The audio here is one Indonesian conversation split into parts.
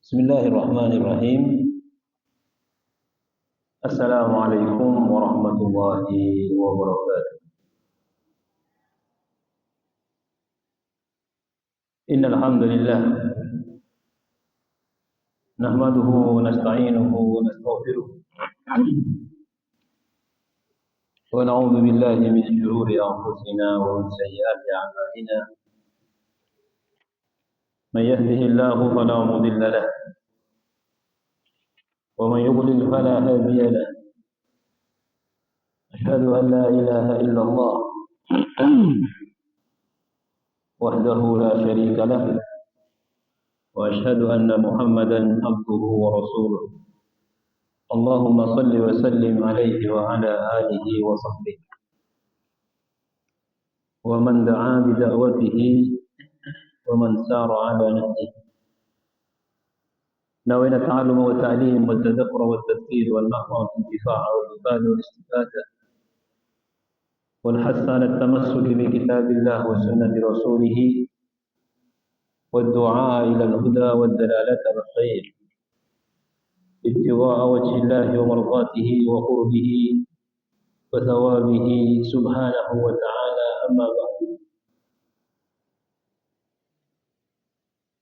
Bismillahirrahmanirrahim. Assalamualaikum warahmatullahi wabarakatuh. Innal hamdalillah nahmaduhu wa nasta'inuhu wa nastaghfiruh wa na'udzu billahi min shururi anfusina wa min sayyiati a'malina. May yahdihillahu fala mudilla lahu ومن يضلل فلا هادي له أشهد أن لا إله إلا الله وحده لا شريك له وأشهد أن محمدا عبده ورسوله اللهم صل وسلم عليه وعلى آله وصحبه ومن دعا بدعوته ومن سار على نهجه. نوينا التعلم والتعليم والتذكر والتذكير والنفع والانتفاع والإفادة والاستفادة والحث على التمسك بكتاب الله وسنة رسوله والدعاء إلى الهدى والدلالة على الخير ابتغاء وجه الله ومرضاته وقربه وثوابه سبحانه وتعالى. أما بعد.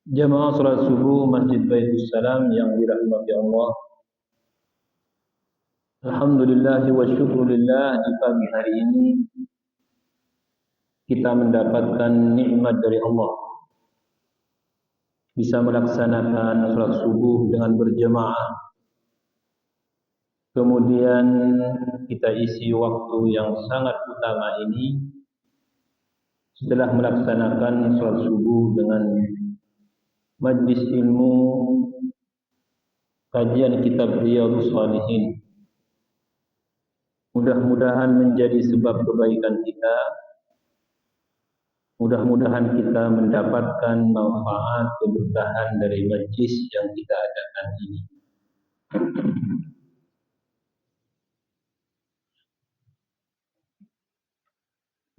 Jamaah salat subuh Masjid Baitus Salam yang dirahmati Allah. Alhamdulillah wa syukurillah, di pagi hari ini kita mendapatkan nikmat dari Allah. Bisa melaksanakan salat subuh dengan berjamaah. Kemudian kita isi waktu yang sangat utama ini setelah melaksanakan salat subuh dengan majlis ilmu kajian kitab Riyadhus Shalihin. Mudah-mudahan menjadi sebab kebaikan kita. Mudah-mudahan kita mendapatkan manfaat keberkahan dari majlis yang kita adakan ini.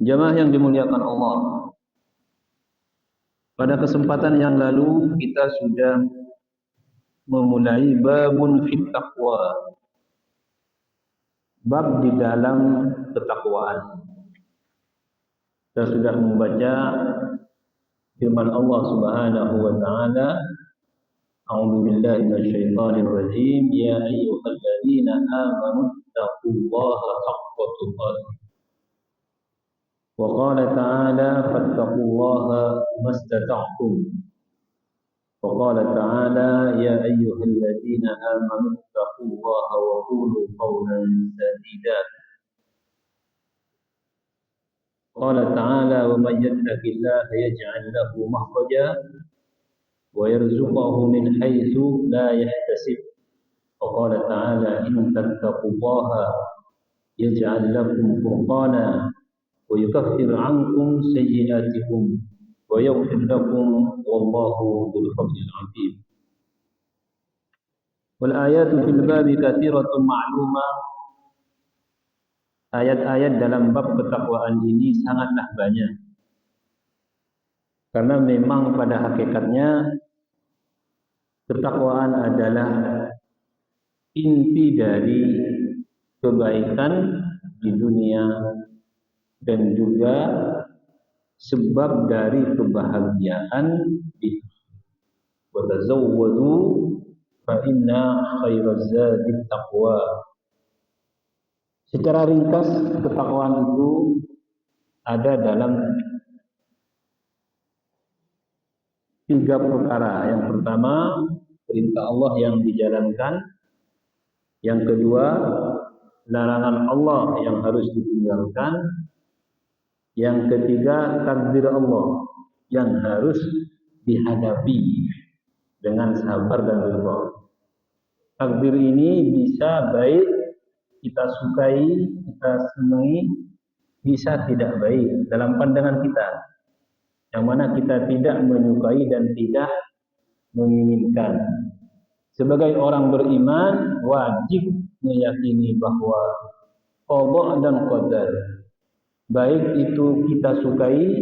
Jamaah yang dimuliakan Allah, pada kesempatan yang lalu kita sudah memulai babun fit taqwa, bab di dalam ketakwaan. Kita sudah membaca firman Allah Subhanahu wa taala, A'udzu billahi minasyaitonir rajim, ya ayyuhalladzina amanu taqullaha haqqa tuqatih. وقال تعالى فاتقوا الله ما استطعتم. وقال تعالى يا أيها الذين آمنوا اتقوا الله وقولوا قولا سديدا. قال تعالى ومن يتق الله يجعل له مخرجا ويرزقه من حيث لا يحتسب. وقال تعالى إن تتقوا الله يجعل لكم فرقانا ويكفر عنكم سيئاتكم ويغفر لكم والله ذو الفضل العظيم. والآيات في الباب كثيرة معلومة. Ayat-ayat dalam bab ketakwaan ini sangatlah banyak. Karena memang pada hakikatnya ketakwaan adalah inti dari kebaikan di dunia dan juga sebab dari kebahagiaan di wa tazawwadu fa inna khairaz zadi taqwa. Secara ringkas ketakwaan itu ada dalam 3 perkara. Yang pertama, perintah Allah yang dijalankan. Yang kedua, larangan Allah yang harus ditinggalkan. Yang ketiga, takdir Allah yang harus dihadapi dengan sabar dan ridha. Takdir ini bisa baik kita sukai, kita senangi, bisa tidak baik dalam pandangan kita, yang mana kita tidak menyukai dan tidak menginginkan. Sebagai orang beriman wajib meyakini bahwa qada dan qadar, baik itu kita sukai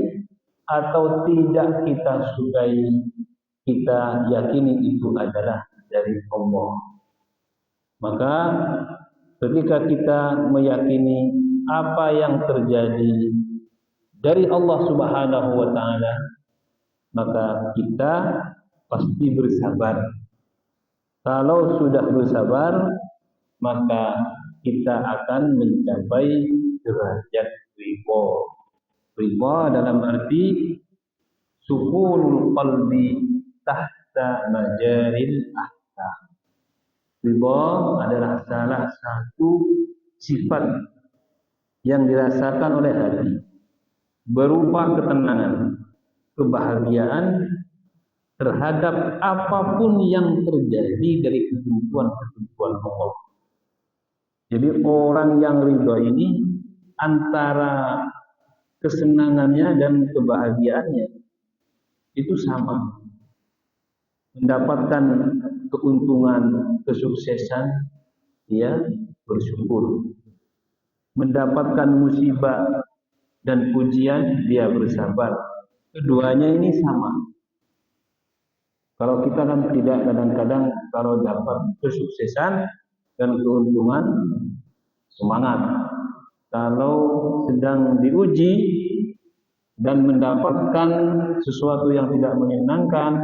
atau tidak kita sukai, kita yakini itu adalah dari Allah. Maka ketika kita meyakini apa yang terjadi dari Allah Subhanahu wa taala, maka kita pasti bersabar. Kalau sudah bersabar, maka kita akan mencapai derajat ridha. Ridha dalam arti sukunul qalbi tahta majaril ahkam. Ridha adalah salah satu sifat yang dirasakan oleh hati, berupa ketenangan, kebahagiaan terhadap apapun yang terjadi dari ketentuan-ketentuan Allah. Jadi orang yang ridha ini antara kesenangannya dan kebahagiaannya itu sama. Mendapatkan keuntungan, kesuksesan, dia bersyukur. Mendapatkan musibah dan pujian, dia bersabar. Keduanya ini sama. Kalau kita kan tidak, kadang-kadang kalau dapat kesuksesan dan keuntungan, semangat. Kalau sedang diuji dan mendapatkan sesuatu yang tidak menyenangkan,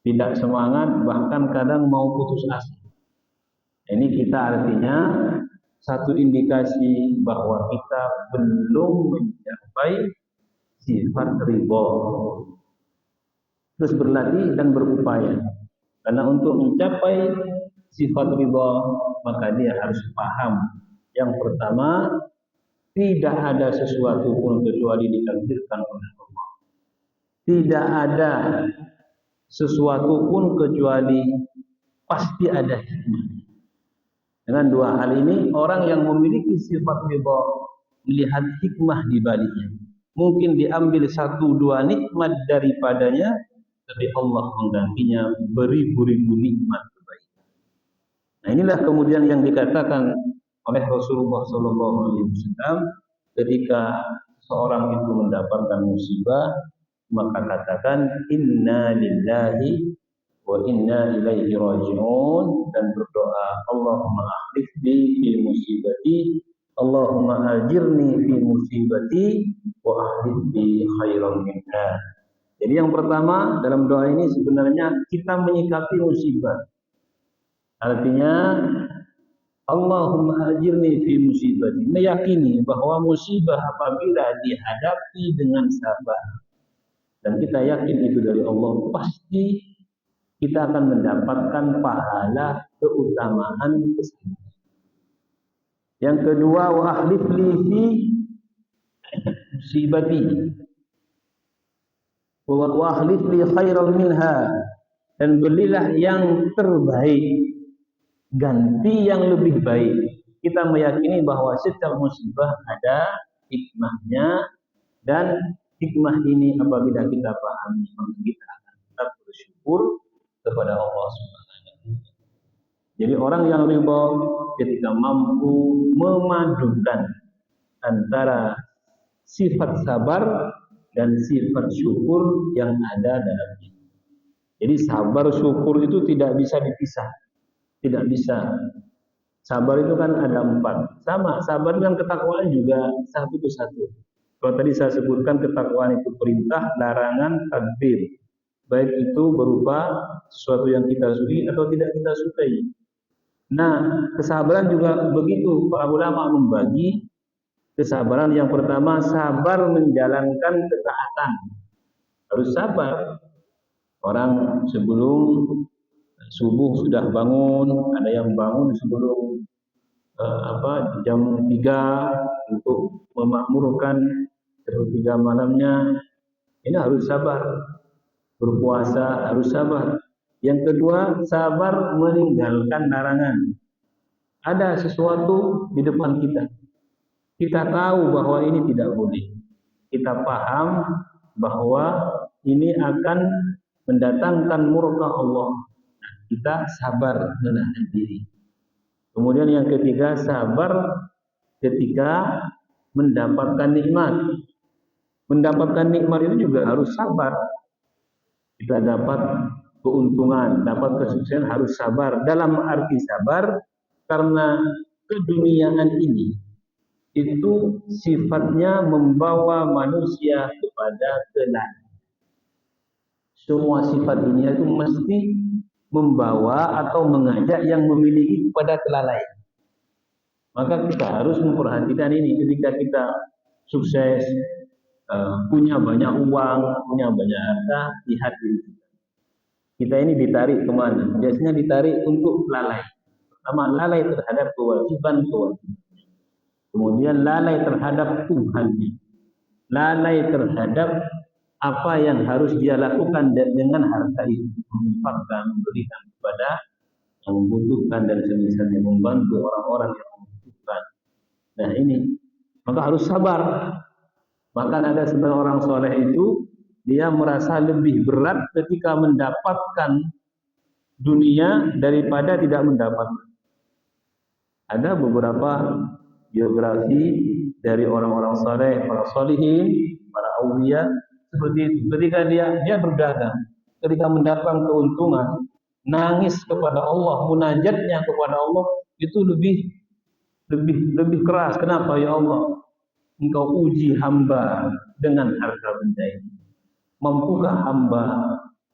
tidak semangat, bahkan kadang mau putus asa. Ini kita artinya satu indikasi bahwa kita belum mencapai sifat ridha. Terus berlatih dan berupaya. Karena untuk mencapai sifat ridha, maka dia harus paham. Yang pertama, tidak ada sesuatu pun kecuali ditakdirkan oleh Allah. Tidak ada sesuatu pun kecuali pasti ada hikmah. Dengan dua hal ini, orang yang memiliki sifat ridha melihat hikmah di baliknya. Mungkin diambil satu dua nikmat daripadanya, tapi Allah menggantinya beribu-ribu nikmat kebaikan. Nah, inilah kemudian yang dikatakan oleh Rasulullah SAW ketika seorang itu mendapatkan musibah, maka katakan inna lillahi wa inna ilaihi raji'un, dan berdoa Allahumma akhlifni fi musibati, Allahumma ajirni fi musibati wa akhlifni khairan minha. Jadi yang pertama dalam doa ini sebenarnya kita menyikapi musibah. Artinya Allahumma ajirni fi musibati, meyakini bahwa musibah apabila dihadapi dengan sabar dan kita yakin itu dari Allah, pasti kita akan mendapatkan pahala keutamaan kesabaran. Yang kedua, wa akhlif li fi musibati wa akhlif li khairan minha, dan berilah yang terbaik, ganti yang lebih baik. Kita meyakini bahwa setiap musibah ada hikmahnya, dan hikmah ini apabila kita pahami, maka kita akan tetap bersyukur kepada Allah Subhanahu. Jadi orang yang ridha ketika mampu memadukan antara sifat sabar dan sifat syukur yang ada dalam diri. Jadi sabar syukur itu tidak bisa dipisah. Tidak bisa. Sabar itu kan ada 4. Sama, sabar dan ketakwaan juga satu kesatu. Kalau tadi saya sebutkan ketakwaan itu perintah, larangan, takdir. Baik itu berupa sesuatu yang kita sukai atau tidak kita sukai. Nah, kesabaran juga begitu. Para ulama membagi kesabaran. Yang pertama, sabar menjalankan ketaatan. Harus sabar. Orang sebelum subuh sudah bangun, ada yang bangun sebelum jam 3 untuk memakmurkan sepertiga malamnya. Ini harus sabar. Berpuasa harus sabar. Yang kedua, sabar meninggalkan larangan. Ada sesuatu di depan kita. Kita tahu bahwa ini tidak boleh. Kita paham bahwa ini akan mendatangkan murka Allah. Kita sabar menahan diri. Kemudian yang ketiga, sabar ketika mendapatkan nikmat. Mendapatkan nikmat itu juga harus sabar. kita dapat keuntungan, dapat kesuksesan harus sabar. Dalam arti sabar karena keduniaan ini itu sifatnya membawa manusia kepada kelalaian. Semua sifat dunia itu mesti membawa atau mengajak yang memiliki kepada kelalaian. Maka kita harus memperhatikan ini ketika kita sukses, punya banyak uang, punya banyak harta, lihat diri kita. Kita ini ditarik kemana? Biasanya ditarik untuk lalai. Pertama, lalai terhadap kewajiban. Kemudian lalai terhadap Tuhan. Lalai terhadap apa yang harus dia lakukan dengan harta itu, menginfakkan, memberikan kepada yang membutuhkan dan semisalnya, membantu orang-orang yang membutuhkan. Nah ini, maka harus sabar. Bahkan ada sebagian orang soleh itu dia merasa lebih berat ketika mendapatkan dunia daripada tidak mendapatkan. Ada beberapa biografi dari orang-orang soleh, para solihin, para aulia seperti itu. Ketika dia berdagang, ketika mendapatkan keuntungan, nangis kepada Allah, munajatnya kepada Allah itu lebih keras. Kenapa ya Allah? Engkau uji hamba dengan harta benda ini. Mampukah hamba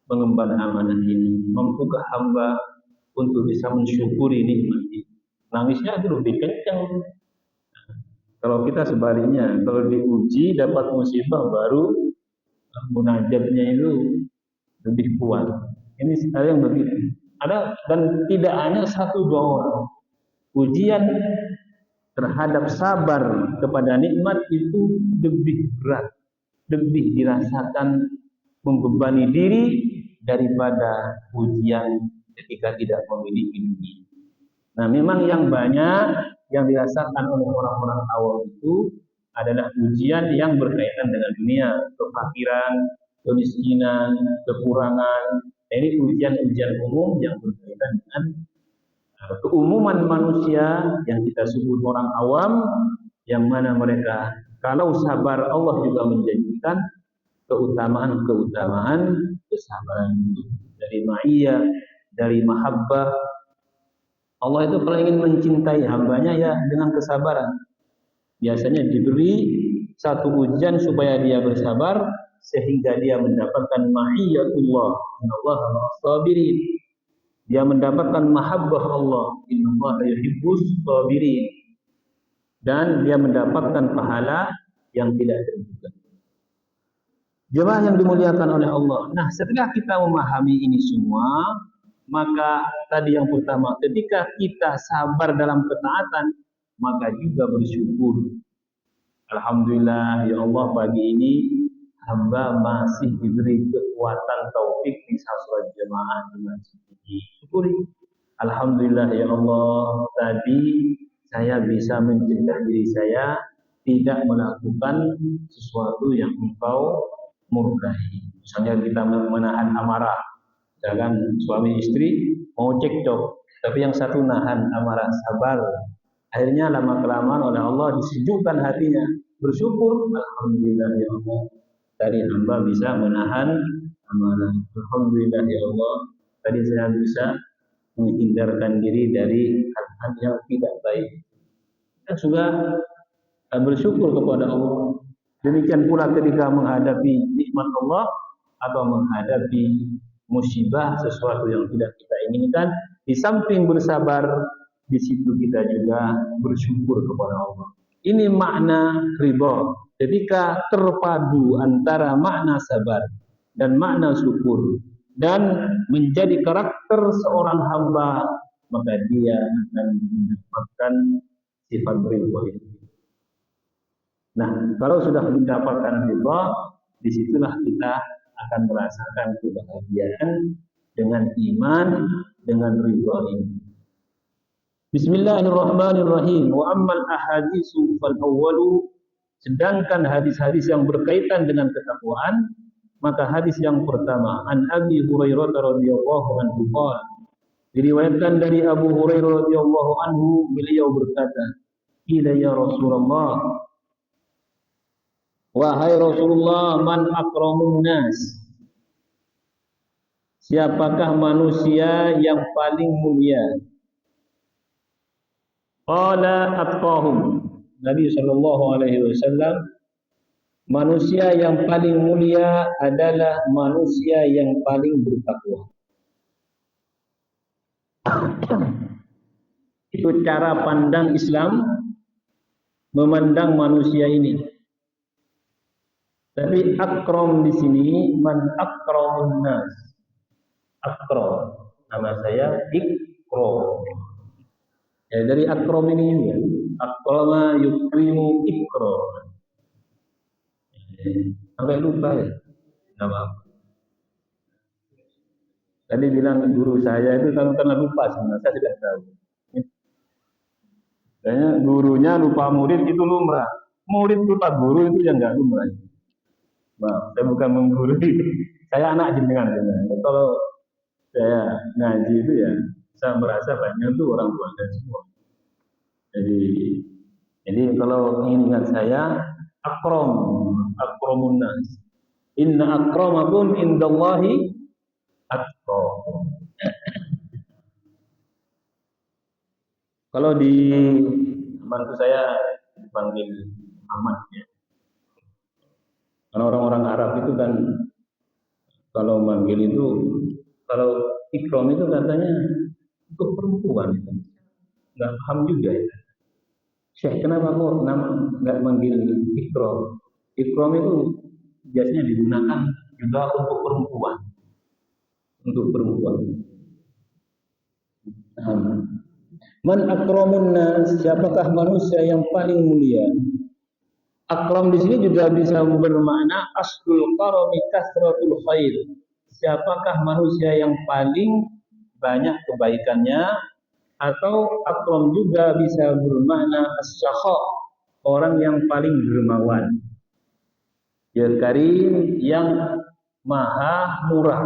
mengemban amanah ini? Mampukah hamba untuk bisa mensyukuri nikmat ini? Nangisnya itu lebih kencang. Kalau kita sebaliknya, kalau diuji dapat musibah baru munajatnya itu lebih kuat. Ini ada yang begitu. Ada dan tidak hanya satu dua orang. Ujian terhadap sabar kepada nikmat itu lebih berat, lebih dirasakan membebani diri daripada ujian ketika tidak memiliki dunia. Nah, memang yang banyak yang dirasakan oleh orang-orang awam itu adalah ujian yang berkaitan dengan dunia, kefakiran, kemiskinan, kekurangan. Ini ujian-ujian umum yang berkaitan dengan keumuman manusia yang kita sebut orang awam, yang mana mereka kalau sabar Allah juga menjanjikan keutamaan kesabaran itu. Dari ma'iyah, dari mahabbah. Allah itu kalau ingin mencintai hambanya ya dengan kesabaran. Biasanya diberi satu ujian supaya dia bersabar sehingga dia mendapatkan ma'iyatullah. Innallaha ma'as-sabirin. Dia mendapatkan mahabbah Allah. Innallaha yuhibbus sabirin. Dan dia mendapatkan pahala yang tidak terduga. Jemaah yang dimuliakan oleh Allah. Nah, setelah kita memahami ini semua, maka tadi yang pertama, ketika kita sabar dalam ketaatan, maka juga bersyukur. Alhamdulillah, ya Allah, pagi ini hamba masih diberi kekuatan taufik bisa sholat jemaah di masjid ini. Syukuri. Alhamdulillah ya Allah, tadi saya bisa mencegah diri saya tidak melakukan sesuatu yang Engkau murkai. Misalnya kita menahan amarah, misalkan suami istri mau cekcok, tapi yang satu nahan amarah, sabar. Akhirnya lama-kelamaan oleh Allah disejukkan hatinya. Bersyukur, alhamdulillah ya Allah. Tadi hamba bisa menahan amarah. Alhamdulillah ya Allah. Tadi saya bisa menghindarkan diri dari hal-hal yang tidak baik. Kita juga bersyukur kepada Allah. Demikian pula ketika menghadapi nikmat Allah atau menghadapi musibah, sesuatu yang tidak kita inginkan, di samping bersabar, di situ kita juga bersyukur kepada Allah. Ini makna ridha. Ketika terpadu antara makna sabar dan makna syukur dan menjadi karakter seorang hamba, maka dia akan mendapatkan sifat ridha itu. Nah, kalau sudah mendapatkan ridha, disitulah kita akan merasakan kebahagiaan dengan iman, dengan ridha ini. Bismillahirrahmanirrahim. Wa ammal ahaditsu fal awwalu, sedangkan hadis-hadis yang berkaitan dengan ketakwaan, maka hadis yang pertama, an Abi Hurairah radhiyallahu anhu qala, diriwayatkan dari Abu Hurairah radhiyallahu anhu, beliau berkata, "Qila ya Rasulullah, wahai Rasulullah, man akramun nas?" Siapakah manusia yang paling mulia? Qala atqahum. Nabi sallallahu alaihi wasallam, manusia yang paling mulia adalah manusia yang paling bertakwa. Itu cara pandang Islam memandang manusia ini. Tapi akram di sini man akramun nas. Akram. Nama saya Ikram. Ya, dari akram ini juga. Akrama yukrimu ikram. Sampai lupa ya. Nama. Tadi bilang guru saya itu karena lupa sebenarnya saya tidak tahu. Kayaknya gurunya lupa murid itu lumrah. Murid lupa guru itu yang nggak lumrah. Maaf, saya bukan menggurui. Saya anak jenengan. Kalau saya ngaji itu ya, saya merasa banyak itu orang tua saya semua. Jadi kalau ingin ingat saya, akramun nas. Inna akramakum indallahi atqakum. Kalau di temanku saya dipanggil Ahmad ya. Karena orang-orang Arab itu kan kalau manggil itu, kalau ikram itu katanya untuk perempuan itu. Nggak paham juga ya. Syekh, kenapa kok nggak manggil ikram? Ikram itu biasanya digunakan juga untuk perempuan. Untuk perempuan. Man akramun nas, siapakah manusia yang paling mulia? Akram di sini juga bisa bermakna aslul karami kasratul khair. Siapakah manusia yang paling banyak kebaikannya? Atau akram juga bisa bermakna as-sakha, orang yang paling dermawan. Ya karim, yang maha murah,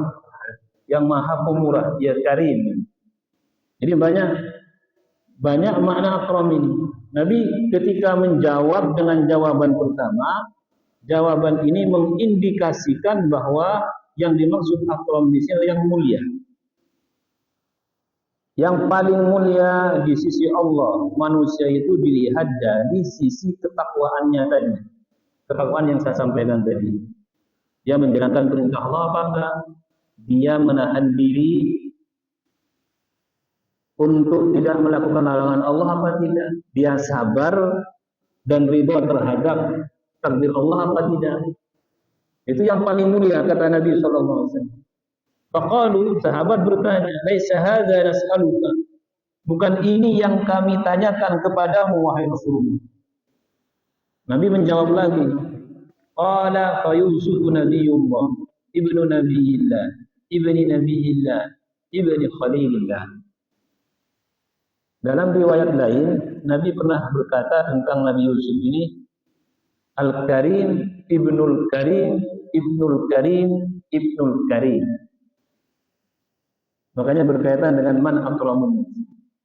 yang maha pemurah, ya karim. Jadi banyak makna akram ini. Nabi ketika menjawab dengan jawaban pertama, jawaban ini mengindikasikan bahwa yang dimaksud akram di sini yang mulia. Yang paling mulia di sisi Allah, manusia itu dilihat dari sisi ketakwaannya tadi. Ketakwaan yang saya sampaikan tadi. Dia menjalankan perintah Allah apa enggak? Dia menahan diri untuk tidak melakukan larangan Allah apa tidak? Dia sabar dan ridha terhadap takdir Allah apa tidak? Itu yang paling mulia kata Nabi sallallahu alaihi wasallam. Faqalu, sahabat bertanya, "Laisa hadza nas'aluka?" Bukan ini yang kami tanyakan kepadamu wahai Rasulullah. Nabi menjawab lagi, qala fa Yusuf nabiyullah, ibnu nabiyillah, ibni nabiyillah, ibni khalilillah. Dalam riwayat lain, Nabi pernah berkata tentang Nabi Yusuf ini, Al-Karim, Ibnul Karim, Ibnul Karim, Ibnul Karim. Makanya berkaitan dengan man akramun.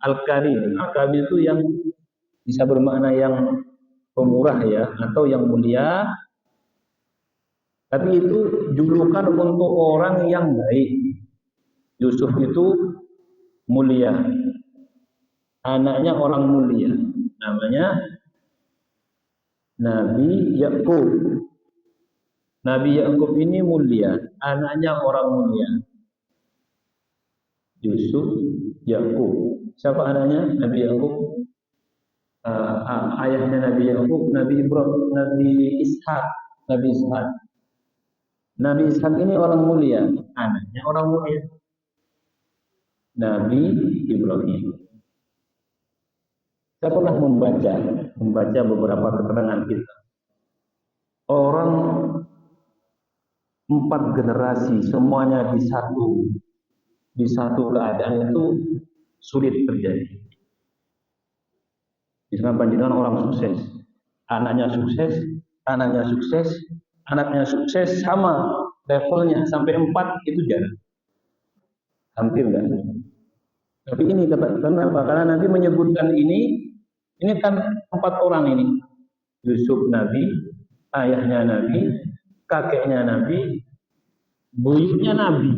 Al-Karim. Al-Karim itu yang bisa bermakna yang pemurah ya, atau yang mulia. Tapi itu julukan untuk orang yang baik. Yusuf itu mulia. Anaknya orang mulia. Namanya Nabi Yakub. Nabi Yakub ini mulia. Anaknya orang mulia. Yusuf, Yakub. Siapa anaknya? Nabi Yakub. Ayahnya Nabi Yakub, Nabi Ibrahim, Nabi Ishak, Nabi Ishak. Nabi Ishak ini orang mulia, anaknya orang mulia. Nabi Ibrahim. Saya pernah membaca beberapa keterangan kita. Orang 4 generasi semuanya di satu keadaan itu sulit terjadi. Misalkan panjenengan orang sukses, anaknya sukses, anaknya sukses sama levelnya sampai 4 itu jarang. Hampir enggak. Tapi ini kenapa? Karena Nabi menyebutkan ini kan 4 orang ini. Yusuf Nabi, ayahnya Nabi, kakeknya Nabi, buyutnya Nabi.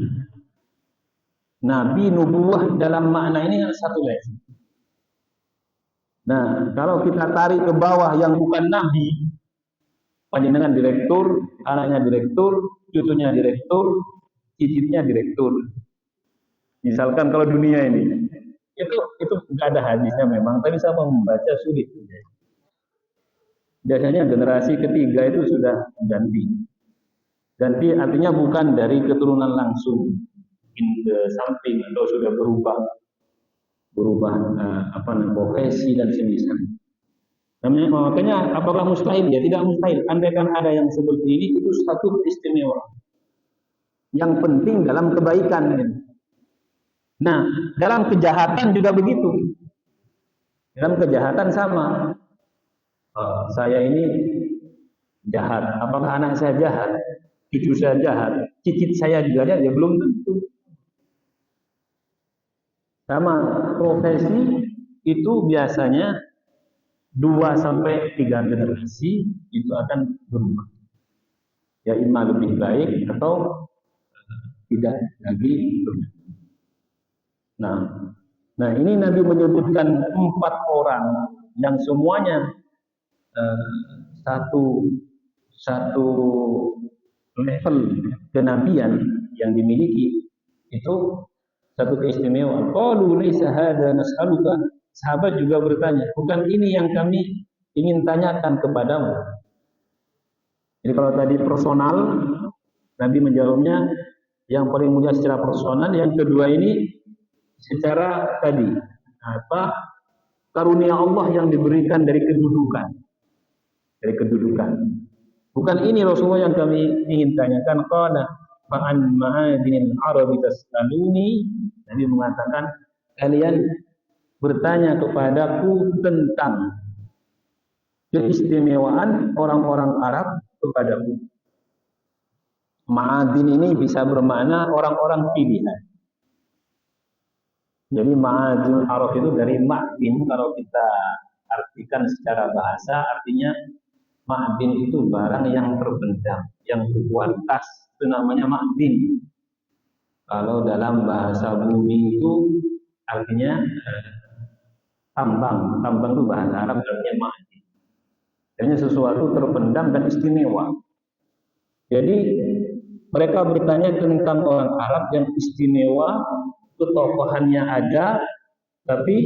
Nabi nubuwah dalam makna ini satu level. Nah, kalau kita tarik ke bawah yang bukan nabi, panjenengan direktur, anaknya direktur, cucunya direktur, cicitnya direktur. Misalkan kalau dunia ini, itu nggak ada hadisnya memang, tapi saya membaca sulit. Biasanya generasi ketiga itu sudah ganti. Ganti artinya bukan dari keturunan langsung, mungkin ke samping atau sudah berubah profesi dan semisal. Makanya apakah mustahil? Ya tidak mustahil. Andaikan ada yang seperti ini, itu satu istimewa. Yang penting dalam kebaikan. Nah, dalam kejahatan juga begitu. Dalam kejahatan sama. Saya ini jahat. Apakah anak saya jahat? Cucu saya jahat? Cicit saya juga jahat? Ya belum tentu. Sama profesi itu biasanya 2-3 generasi itu akan berubah. Ya imma lebih baik atau tidak lagi berubah. Nah ini Nabi menyebutkan 4 orang yang semuanya satu level kenabian yang dimiliki, itu satu keistimewaan. Qalu laisa hadza nas'aluka. Sahabat juga bertanya, bukan ini yang kami ingin tanyakan kepadamu. Jadi kalau tadi personal, Nabi menjawabnya yang paling mulia secara personal, yang kedua ini secara tadi karunia Allah yang diberikan dari kedudukan. Bukan ini Rasulullah yang kami ingin tanyakan. Qala fa'an ma'adinil arabi tas'aluni. Nabi mengatakan, kalian bertanya kepadaku tentang keistimewaan orang-orang Arab kepadaku. Ma'adin ini bisa bermakna orang-orang pilihan. Jadi ma'adin Arab itu dari ma'din, kalau kita artikan secara bahasa, artinya ma'din itu barang yang terbendam, yang berkualitas, itu namanya ma'din. Kalau dalam bahasa bumi itu artinya tambang itu bahasa Arab, artinya ma'din. Artinya sesuatu terpendam dan istimewa. Jadi mereka bertanya tentang orang Arab yang istimewa, ketokohannya ada, tapi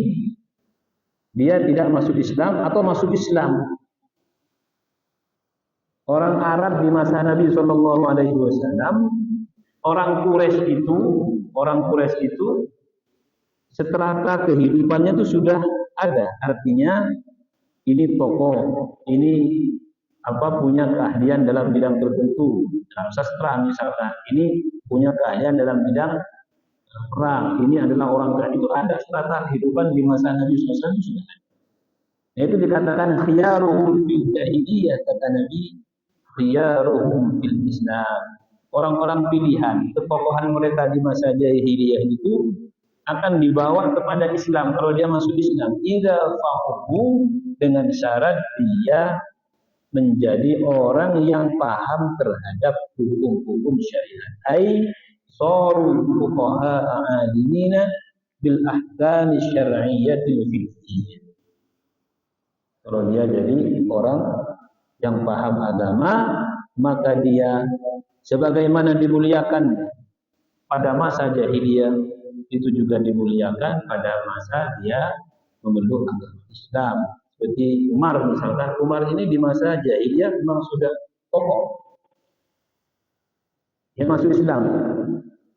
dia tidak masuk Islam atau masuk Islam. Orang Arab di masa Nabi Shallallahu Alaihi Wasallam, orang Quraisy itu seterata kehidupannya itu sudah ada. Artinya ini tokoh, ini punya keahlian dalam bidang tertentu. Dalam sastra misalkan, ini punya keahlian dalam bidang perang. Ini adalah orang kaya. Itu ada strata kehidupan di masa Nabi SAW sudah ada. Nah, itu dikatakan khiyaruhum fil jahiliyah, kata Nabi, khiyaruhum fil Islam. Orang-orang pilihan, ketokohan mereka di masa jahiliyah itu akan dibawa kepada Islam kalau dia masuk Islam. Idza fahamu, dengan syarat dia menjadi orang yang paham terhadap hukum-hukum syariat. Ai saru fuqaha alimina bil ahkam syar'iyyati fiqhiyah. Kalau dia jadi orang yang paham agama, maka dia sebagaimana dimuliakan pada masa jahiliyah, itu juga dimuliakan pada masa dia memeluk agama Islam. Seperti Umar misalkan, Umar ini di masa jahiliyah memang sudah tokoh yang masuk Islam.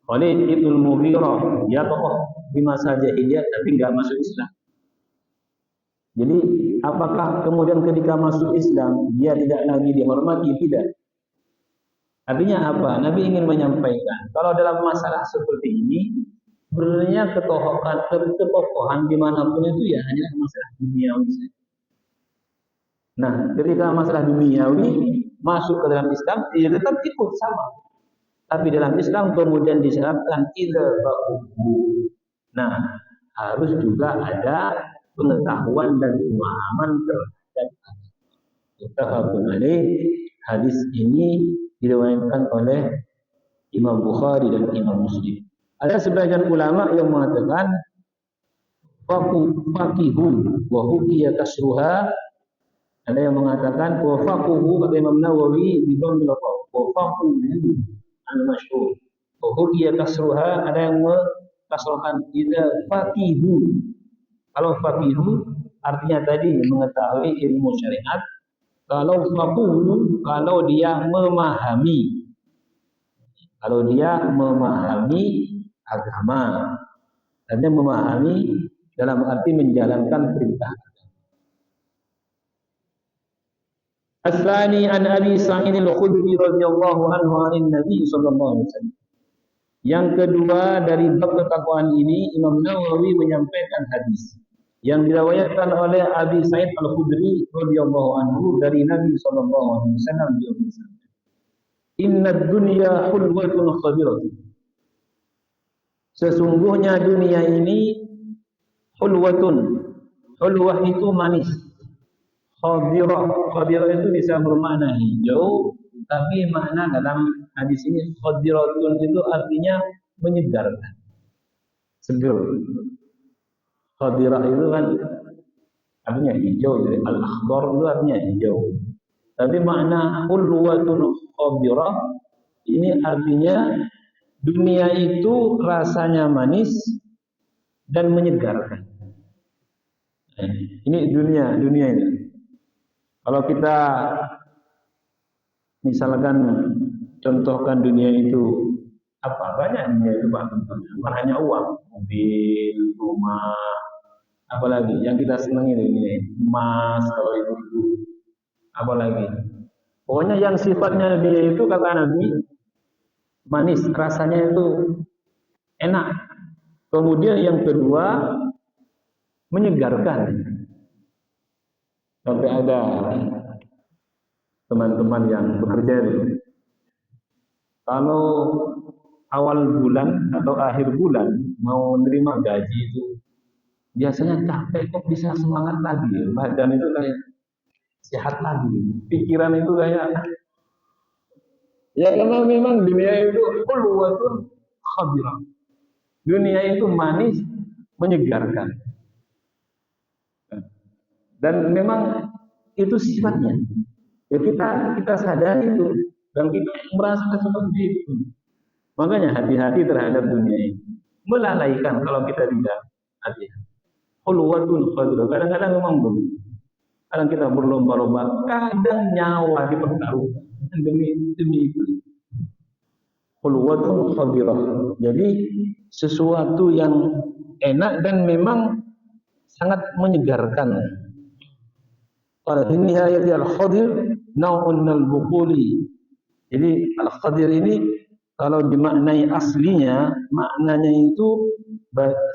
Khalid ibn Mughirah, dia tokoh di masa jahiliyah tapi nggak masuk Islam. Jadi apakah kemudian ketika masuk Islam dia tidak lagi dihormati? Tidak. Artinya apa? Nabi ingin menyampaikan kalau dalam masalah seperti ini sebenarnya ketokohan dimanapun itu ya hanya masalah duniawi saja. Nah, ketika masalah duniawi masuk ke dalam Islam, ya tetap ikut sama. Tapi dalam Islam kemudian disyaratkan idza faqahu. Nah, harus juga ada pengetahuan dan pemahaman terhadap muttafaqun alaih. Hadis ini diriwayatkan oleh Imam Bukhari dan Imam Muslim. Ada sebagian ulama yang mengatakan faqihu wa hukiya kasruha. Ada yang mengatakan wa faquhu kata Imam Nawawi bi dhammil qaw wa faquhu al-masyhur. Wa hukiya kasruha, ada yang mengkasrahkan idza faqihu. Kalau faqihu artinya tadi mengetahui ilmu syariat. Kalau faquhu, kalau dia memahami. Kalau dia memahami agama. Artinya memahami dalam arti menjalankan perintah. As-tsani an Abi Sa'id al-Khudri radhiyallahu anhu 'anil Nabi sallallahu alaihi wasallam. Yang kedua dari bab ketakwaan ini Imam Nawawi menyampaikan hadis yang diriwayatkan oleh Abi Sa'id al-Khudri radhiyallahu anhu dari Nabi sallallahu alaihi wasallam. Inna dunya hulwatun khabiratun. Sesungguhnya dunia ini hulwatun. Hulwah itu manis. Khabirah itu bisa bermakna hijau, tapi makna dalam hadis ini khadiratun itu artinya menyegarkan, segar. Khabirah itu kan artinya hijau, jadi al-akhbar itu artinya hijau. Tapi makna hulwatun khabirah ini artinya dunia itu rasanya manis dan menyegarkan. Ini dunia ini. Kalau kita misalkan contohkan dunia itu apa? Banyak dunia itu Pak. Bukan hanya uang, mobil, rumah, apalagi yang kita senangi ini emas kalau itu, apalagi. Pokoknya yang sifatnya dia itu kata Nabi manis, rasanya itu enak. Kemudian yang kedua menyegarkan. Sampai ada teman-teman yang bekerja itu, kalau awal bulan atau akhir bulan mau menerima gaji itu biasanya capek kok bisa semangat lagi, badan itu kayak sehat lagi, pikiran itu kayak ya karena memang dunia itu hulwatun khabirah. Dunia itu manis menyegarkan. Dan memang itu sifatnya. Ya kita sadari itu dan kita merasa seperti itu. Makanya hati-hati terhadap dunia ini. Melalaikan kalau kita tidak hati-hati. Hulwatun khadirah. Kadang-kadang memang begitu. Kadang kita berlomba-lomba, kadang nyawa dipertaruhkan demi itu. Hulwatun khadirah. Jadi sesuatu yang enak dan memang sangat menyegarkan. Pada nihayat al-khadir nau'un al-buquli. Jadi al-khadir ini kalau dimaknai aslinya maknanya itu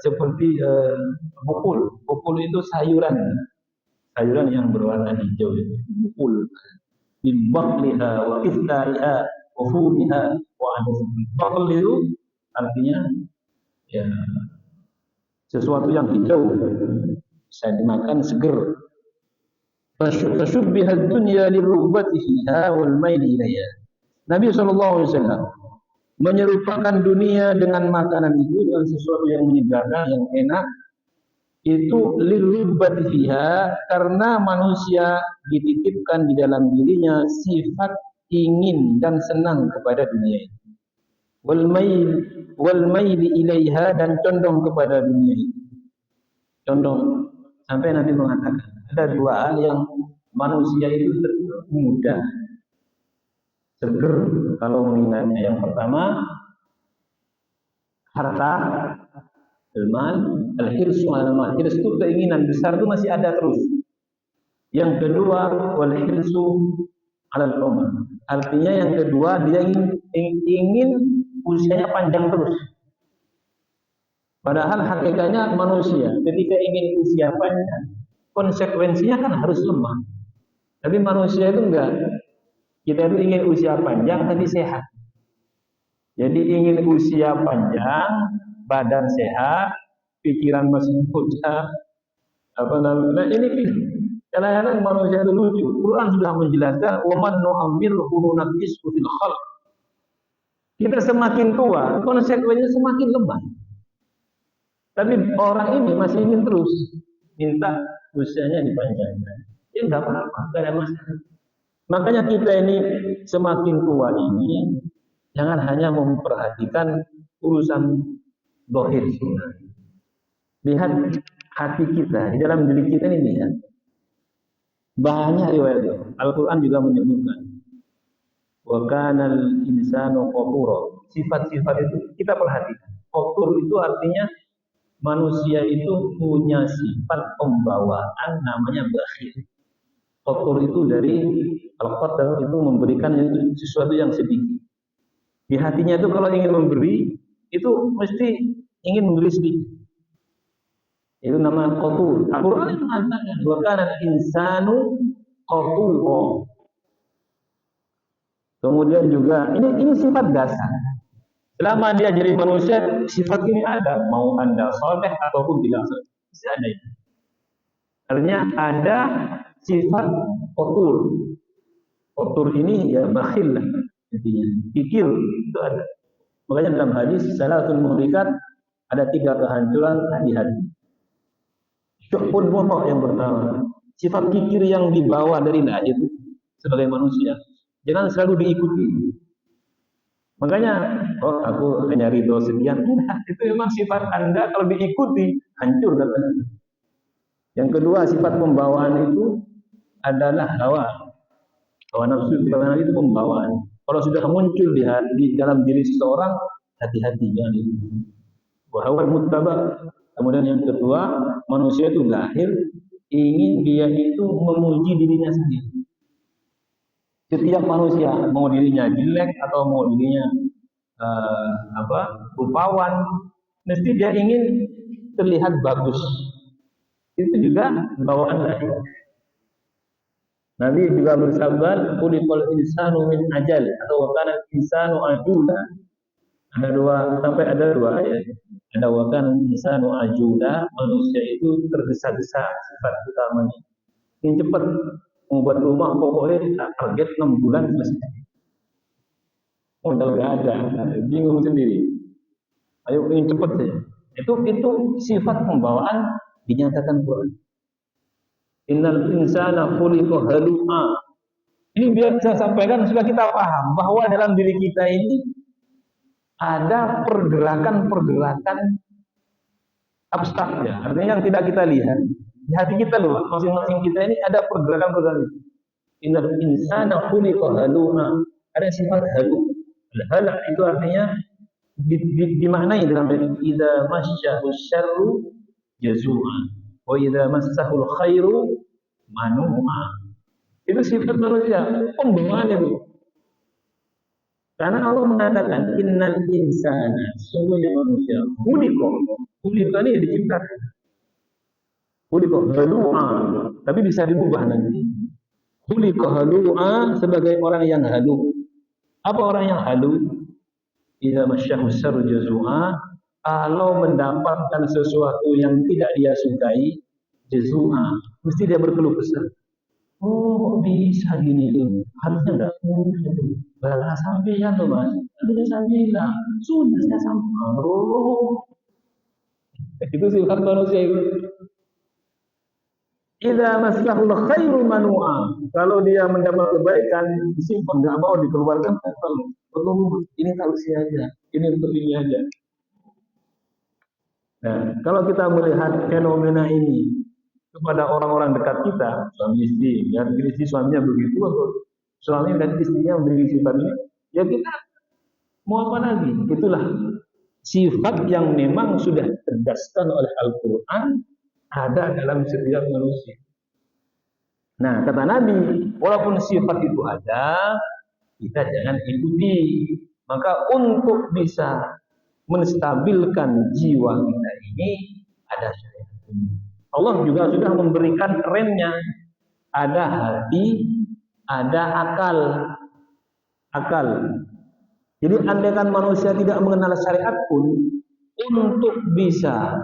seperti bukul. Bukul itu sayuran yang berwarna hijau itu. Bukul. Min baqliha wa qithariha wa fumiha wa adasiha. Baql itu artinya ya sesuatu yang hijau bisa dimakan seger. Fasyubbiha dunya lirubbati fiha wal maili ilaiha. Nabi sallallahu alaihi wasallam menyerupakan dunia dengan makanan itu dengan sesuatu yang menyegarkan, yang enak itu lirubbati fiha karena manusia dititipkan di dalam dirinya sifat ingin dan senang kepada dunia itu. Wal maili ilaiha dan condong kepada dunia itu. Condong sampai Nabi mengatakan ada dua hal yang manusia itu mudah seger kalau mengingatnya. Yang pertama harta, ilman, al-hirsu al-mal. Hirs itu keinginan besar itu masih ada terus. Yang kedua wal hirsu al-umr. Artinya yang kedua dia ingin usianya panjang terus. Padahal hakikatnya manusia ketika ingin usia panjang, konsekuensinya kan harus lemah. Tapi manusia itu enggak. Kita itu ingin usia panjang tapi sehat. Jadi ingin usia panjang, badan sehat, pikiran masih muda. Nah ini kadang-kadang manusia itu lucu. Quran sudah menjelaskan, "Wa man nu'ammilhu nunaqqishu fil khalq." Kita semakin tua, konsekuensinya semakin lemah. Tapi orang ini masih ingin terus minta usianya dipanjangkan. Ya nggak apa-apa, nggak ada masalah. Makanya kita ini semakin tua ini jangan hanya memperhatikan urusan dohir. Lihat hati kita, di dalam diri kita ini lihat. Banyak riwayat Al-Quran juga menyebutkan wa kanal insanu qafura. Sifat-sifat itu kita perhatikan. Qafur itu artinya manusia itu punya sifat pembawaan namanya bakhil. Qafur itu dari al-qadar itu memberikan sesuatu yang sedikit. Di hatinya itu kalau ingin memberi itu mesti ingin memberi sedikit. Itu nama qafur. Al-Quran mengatakan wa kanal insanu qafura. Kemudian juga ini sifat dasar. Selama dia jadi manusia, sifat ini ada. Mau Anda soleh ataupun tidak soleh, bisa ada itu. Artinya ada sifat kotor. Kotor ini ya bakhil lah. Intinya pikir itu ada. Makanya dalam hadis salatul muhlikat ada 3 kehancuran di hati. Syuhun momok yang pertama. Sifat kikir yang dibawa dari lahir sebagai manusia. Jangan selalu diikuti. Makanya, aku nyari doa sekian. Itu memang sifat Anda kalau diikuti, hancur katanya. Yang kedua, sifat pembawaan itu adalah hawa. Hawa nafsu itu pembawaan. Kalau sudah muncul di dalam diri seseorang, hati-hati jangan itu. Hawa muttaba. Kemudian yang kedua, manusia itu lahir ingin dia itu memuji dirinya sendiri. Setiap manusia mau dirinya jelek atau mau dirinya rupawan, mesti dia ingin terlihat bagus. Itu juga bawaan lahir. Nabi juga bersabda, "Khuliqal insanu min ajal" atau "wa kana insanu ajula." Ada dua ayat. Ada "wa kana insanu ajula", manusia itu tergesa-gesa sifat utamanya. Ingin cepat membuat rumah pokoknya target 6 bulan selesai. Modal nggak ada, bingung sendiri. Ayo ingin cepat saja. Itu sifat pembawaan dinyatakan Quran. Innal insana khuliqa halu'a. Ini biar saya sampaikan supaya kita paham bahwa dalam diri kita ini ada pergerakan-pergerakan abstrak ya, artinya yang tidak kita lihat. Di hati kita loh, masing-masing kita ini ada pergerakan-pergerakan. Innal insana khuliqa halu'a. Ada sifat halu. Hala itu artinya dimaknai dalam idza masyahu syarru jazua wa idza massahul khairu manu'a. Itu sifat manusia, pembawaan itu. Karena Allah mengatakan innal insana, sungguhnya manusia khuliqa ini diciptakan. Khuliqa halu'a, tapi bisa dirubah nanti. Khuliqa halu'a sebagai orang yang halu. Apa orang yang halu? Idza masyahu syarru jazua, kalau mendapatkan sesuatu yang tidak dia sukai, jazua, mesti dia berkeluh kesah. Oh, bisa gini tuh. Harusnya enggak mungkin. Balas sampean tuh, Mas. Harusnya sampean. Sudah saya sampaikan. Itu sifat manusia itu. Idza maslahul khairu manu'a. Kalau dia mendapat kebaikan, disimpan, enggak mau dikeluarkan. Perlu ini tausiah aja. Ini untuk ini aja. Nah, kalau kita melihat fenomena ini kepada orang-orang dekat kita, suami istri, ya istri suaminya begitu, atau suami dan istrinya memiliki sifat ini, ya kita mau apa lagi? Itulah sifat yang memang sudah ditegaskan oleh Al-Quran ada dalam setiap manusia. Nah, kata Nabi, walaupun sifat itu ada, kita jangan ikuti. Maka untuk bisa menstabilkan jiwa kita ini ada syariat ini. Allah juga sudah memberikan remnya. Ada hati, ada akal. Jadi andaikan manusia tidak mengenal syariat pun, untuk bisa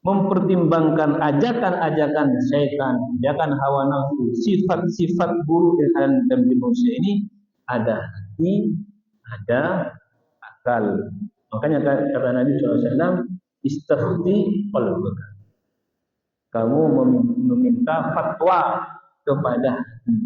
mempertimbangkan ajakan-ajakan syaitan, ajakan hawa nafsu, sifat-sifat buruk yang ada dalam diri manusia ini, ada hati, ada akal. Makanya kata Nabi SAW, istafti qalbaka. Kamu meminta fatwa kepada hati.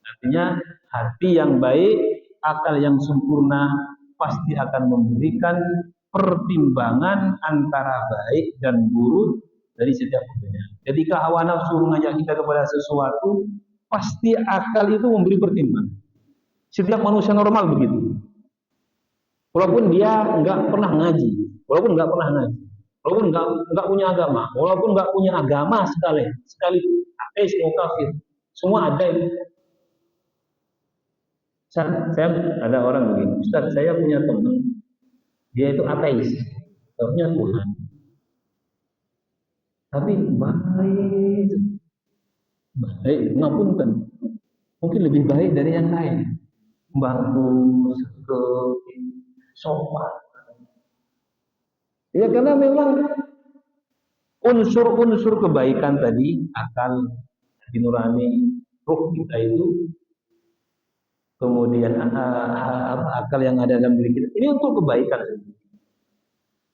Artinya hati yang baik, akal yang sempurna pasti akan memberikan pertimbangan antara baik dan buruk dari setiap keputusan. Ketika hawa nafsu mengajak kita kepada sesuatu, pasti akal itu memberi pertimbangan. Setiap manusia normal begitu. Walaupun dia nggak pernah ngaji, walaupun nggak punya agama, walaupun nggak punya agama sekali ateis atau kafir, semua ada itu. Saya ada orang begini, Ustaz, saya punya teman, dia itu ateis, punya Tuhan, tapi baik, ngapunten, mungkin lebih baik dari yang lain, bagus, sopan. Ya karena memang unsur-unsur kebaikan tadi, akal, hati nurani, ruh kita itu, kemudian akal yang ada dalam diri kita, ini untuk kebaikan.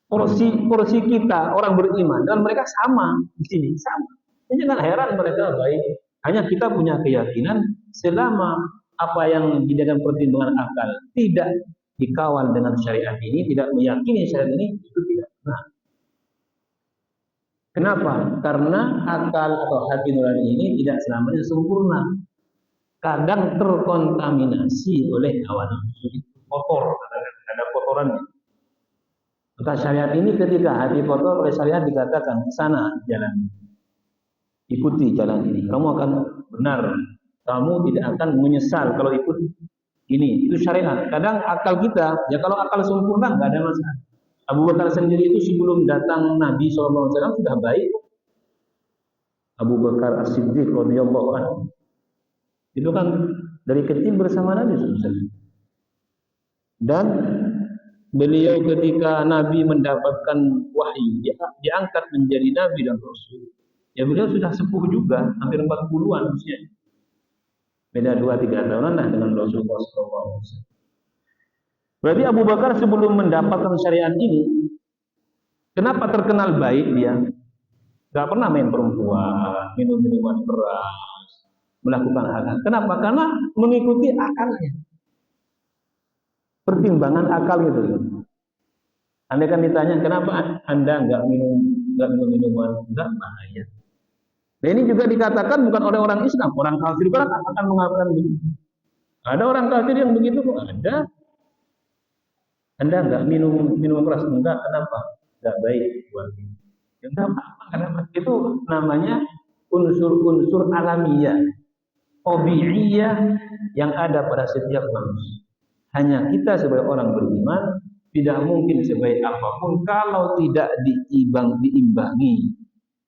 Porsi kita orang beriman dan mereka sama di sini, sama. Ini jangan heran mereka baik. Hanya kita punya keyakinan selama apa yang di dalam pertimbangan akal tidak dikawal dengan syariat ini, tidak meyakini syariat ini, itu tidak benar. Kenapa? Karena akal atau hati nurani ini tidak selamanya sempurna. Kadang terkontaminasi oleh hawa nafsu, kotor, ada kotorannya. Maka syariat ini ketika hati kotor oleh syariat dikatakan sana jalan, ikuti jalan ini, kamu akan benar, kamu tidak akan menyesal kalau ikut ini. Itu syariat. Kadang akal kita, ya kalau akal sempurna nggak ada masalah. Abu Bakar sendiri itu sebelum datang Nabi SAW sudah baik. Abu Bakar As-Siddiq radhiyallahu anhu itu kan dari kecil bersama Nabi SAW. Dan beliau ketika Nabi mendapatkan wahyu, diangkat menjadi Nabi dan Rasul. Ya beliau sudah sepuh juga, hampir 40-an usianya. Beda 2-3 tahunan lah dengan Rasulullah SAW. Berarti Abu Bakar sebelum mendapatkan syariat ini, kenapa terkenal baik dia? Gak pernah main perempuan, minum minuman keras, melakukan hal-hal. Kenapa? Karena mengikuti akalnya. Pertimbangan akal itu. Anda kan ditanya, kenapa Anda nggak minum minuman? Enggak, bahaya. Nah ini juga dikatakan bukan oleh orang Islam, orang kafir kan akan mengatakan begitu. Ada orang kafir yang begitu kok ada. Anda nggak minum keras, enggak, kenapa? Enggak baik buat ini. Enggak apa-apa, kenapa? Itu namanya unsur-unsur alamiah, tabi'iyah yang ada pada setiap manusia. Hanya kita sebagai orang beriman tidak mungkin sebaik apapun kalau tidak diimbangi,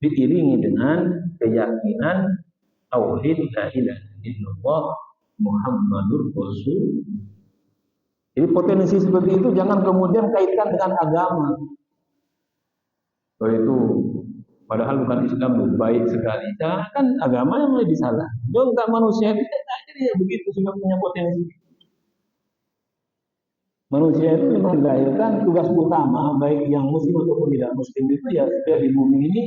diiringi dengan keyakinan tauhid la ilaha illallah Muhammadur Rasul. Jadi potensi seperti itu jangan kemudian kaitkan dengan agama. Itu padahal bukan Islam loh, baik sekali. Jangan kan agama yang mulai disalah. Dia enggak manusia itu dia begitu sudah punya potensi. Manusia itu memang dilahirkan tugas utama baik yang muslim ataupun tidak muslim itu ya supaya di bumi ini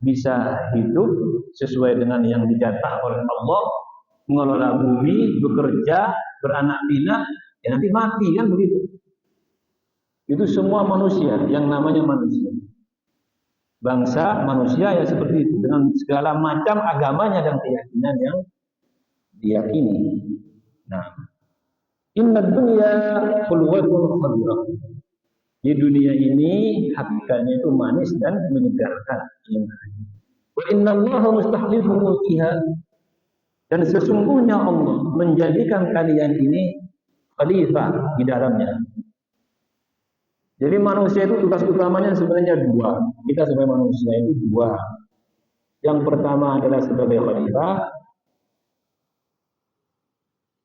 bisa hidup sesuai dengan yang dijatah oleh Allah, mengelola bumi, bekerja, beranak pinak, ya nanti mati kan begitu. Itu semua manusia yang namanya manusia. Bangsa manusia ya seperti itu dengan segala macam agamanya dan keyakinan yang diyakini. Nah, inna dunya khulwatun khadirah. Di dunia ini hakikatnya itu manis dan menyegarkan. Wa inna Allaha mustahlifukum fiha. Dan sesungguhnya Allah menjadikan kalian ini khalifah di dalamnya. Jadi manusia itu tugas utamanya sebenarnya dua. Kita sebagai manusia itu dua. Yang pertama adalah sebagai khalifah.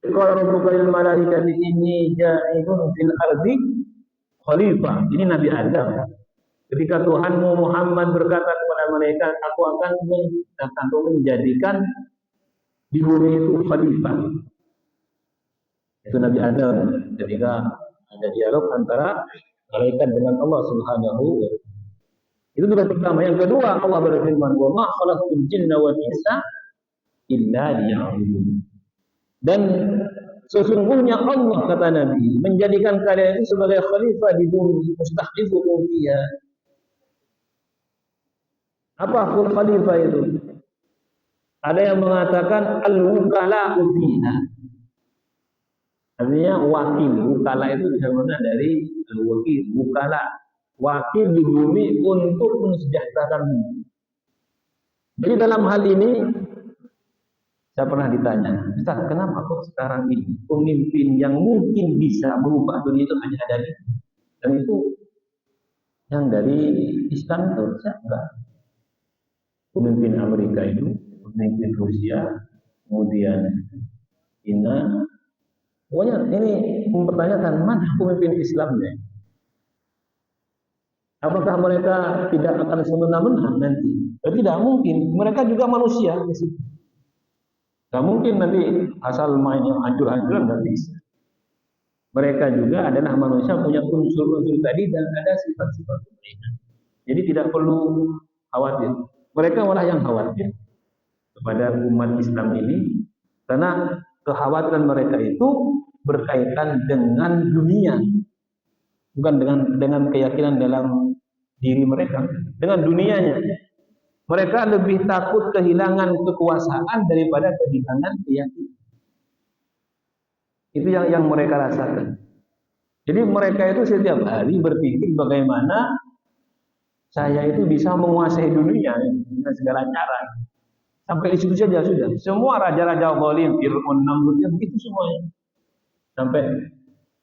Kalau rabbuka lil malaikati inni ja'ilun fil ardi khalifah. Ini Nabi Adam. Ketika Tuhanmu Muhammad berkata kepada malaikat, aku akan menjadikan di bumi itu khalifah. Itu Nabi Adam ketika Ada dialog antara malaikat dengan Allah Subhanahu wa taala. Itu tugas pertama. Yang kedua, Allah berfirman, "Wa ma khalaqtul jinna wal insa illa liya'budun." Dan sesungguhnya Allah, kata Nabi, menjadikan kalian itu sebagai khalifah di bumi, mustakhlifukum fiha. Apa khalifah itu? Ada yang mengatakan al-wukala'u fiha. Artinya wakil. Wukala itu disebutnya dari al-wakil, wukala. Wakil di bumi untuk mensejahterakan bumi. Jadi dalam hal ini saya pernah ditanya, Ustaz, kenapa kok sekarang ini pemimpin yang mungkin bisa merubah dunia itu hanya ada di, dan itu yang dari Islam itu enggak. Pemimpin Amerika itu, pemimpin Rusia, kemudian China. Pokoknya ini mempertanyakan mana pemimpin Islamnya. Apakah mereka tidak akan semena-mena nanti? Tidak mungkin. Mereka juga manusia. Tidak mungkin nanti asal main yang hancur-hancuran, nggak bisa. Mereka juga adalah manusia, punya unsur-unsur tadi dan ada sifat-sifat mereka. Jadi tidak perlu khawatir. Mereka malah yang khawatir kepada umat Islam ini, karena kekhawatiran mereka itu berkaitan dengan dunia, bukan dengan keyakinan dalam diri mereka, dengan dunianya. Mereka lebih takut kehilangan kekuasaan daripada kehilangan keyakinan. Itu yang mereka rasakan. Jadi mereka itu setiap hari berpikir bagaimana saya itu bisa menguasai dunia dengan segala cara. Sampai di situ saja sudah. Semua raja-raja zalim, Fir'aun, Namrud, begitu semuanya. Sampai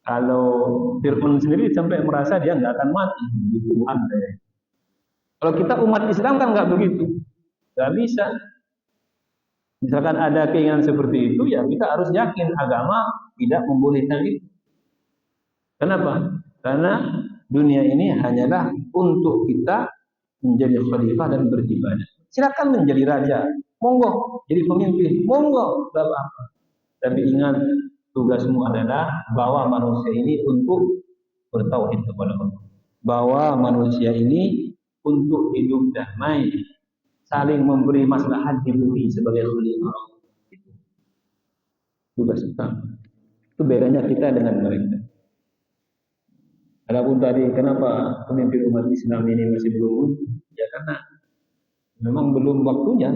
kalau Fir'aun sendiri sampai merasa dia nggak akan mati, gitu Tuhan. Kalau kita umat Islam kan nggak begitu, nggak bisa. Misalkan ada keinginan seperti itu, ya kita harus yakin agama tidak membolehkan itu. Kenapa? Karena dunia ini hanyalah untuk kita menjadi khalifah dan beribadah. Silakan menjadi raja, monggo. Jadi pemimpin, monggo, nggak apa-apa. Tapi ingat, tugasmu adalah bawa manusia ini untuk bertauhid kepada Allah. Bawa manusia ini untuk hidup damai, saling memberi maslahat di bumi sebagai khalifah. Itu tugas utama. Itu bedanya kita dengan mereka. Adapun tadi kenapa pemimpin umat Islam ini masih belum muncul? Ya karena memang belum waktunya.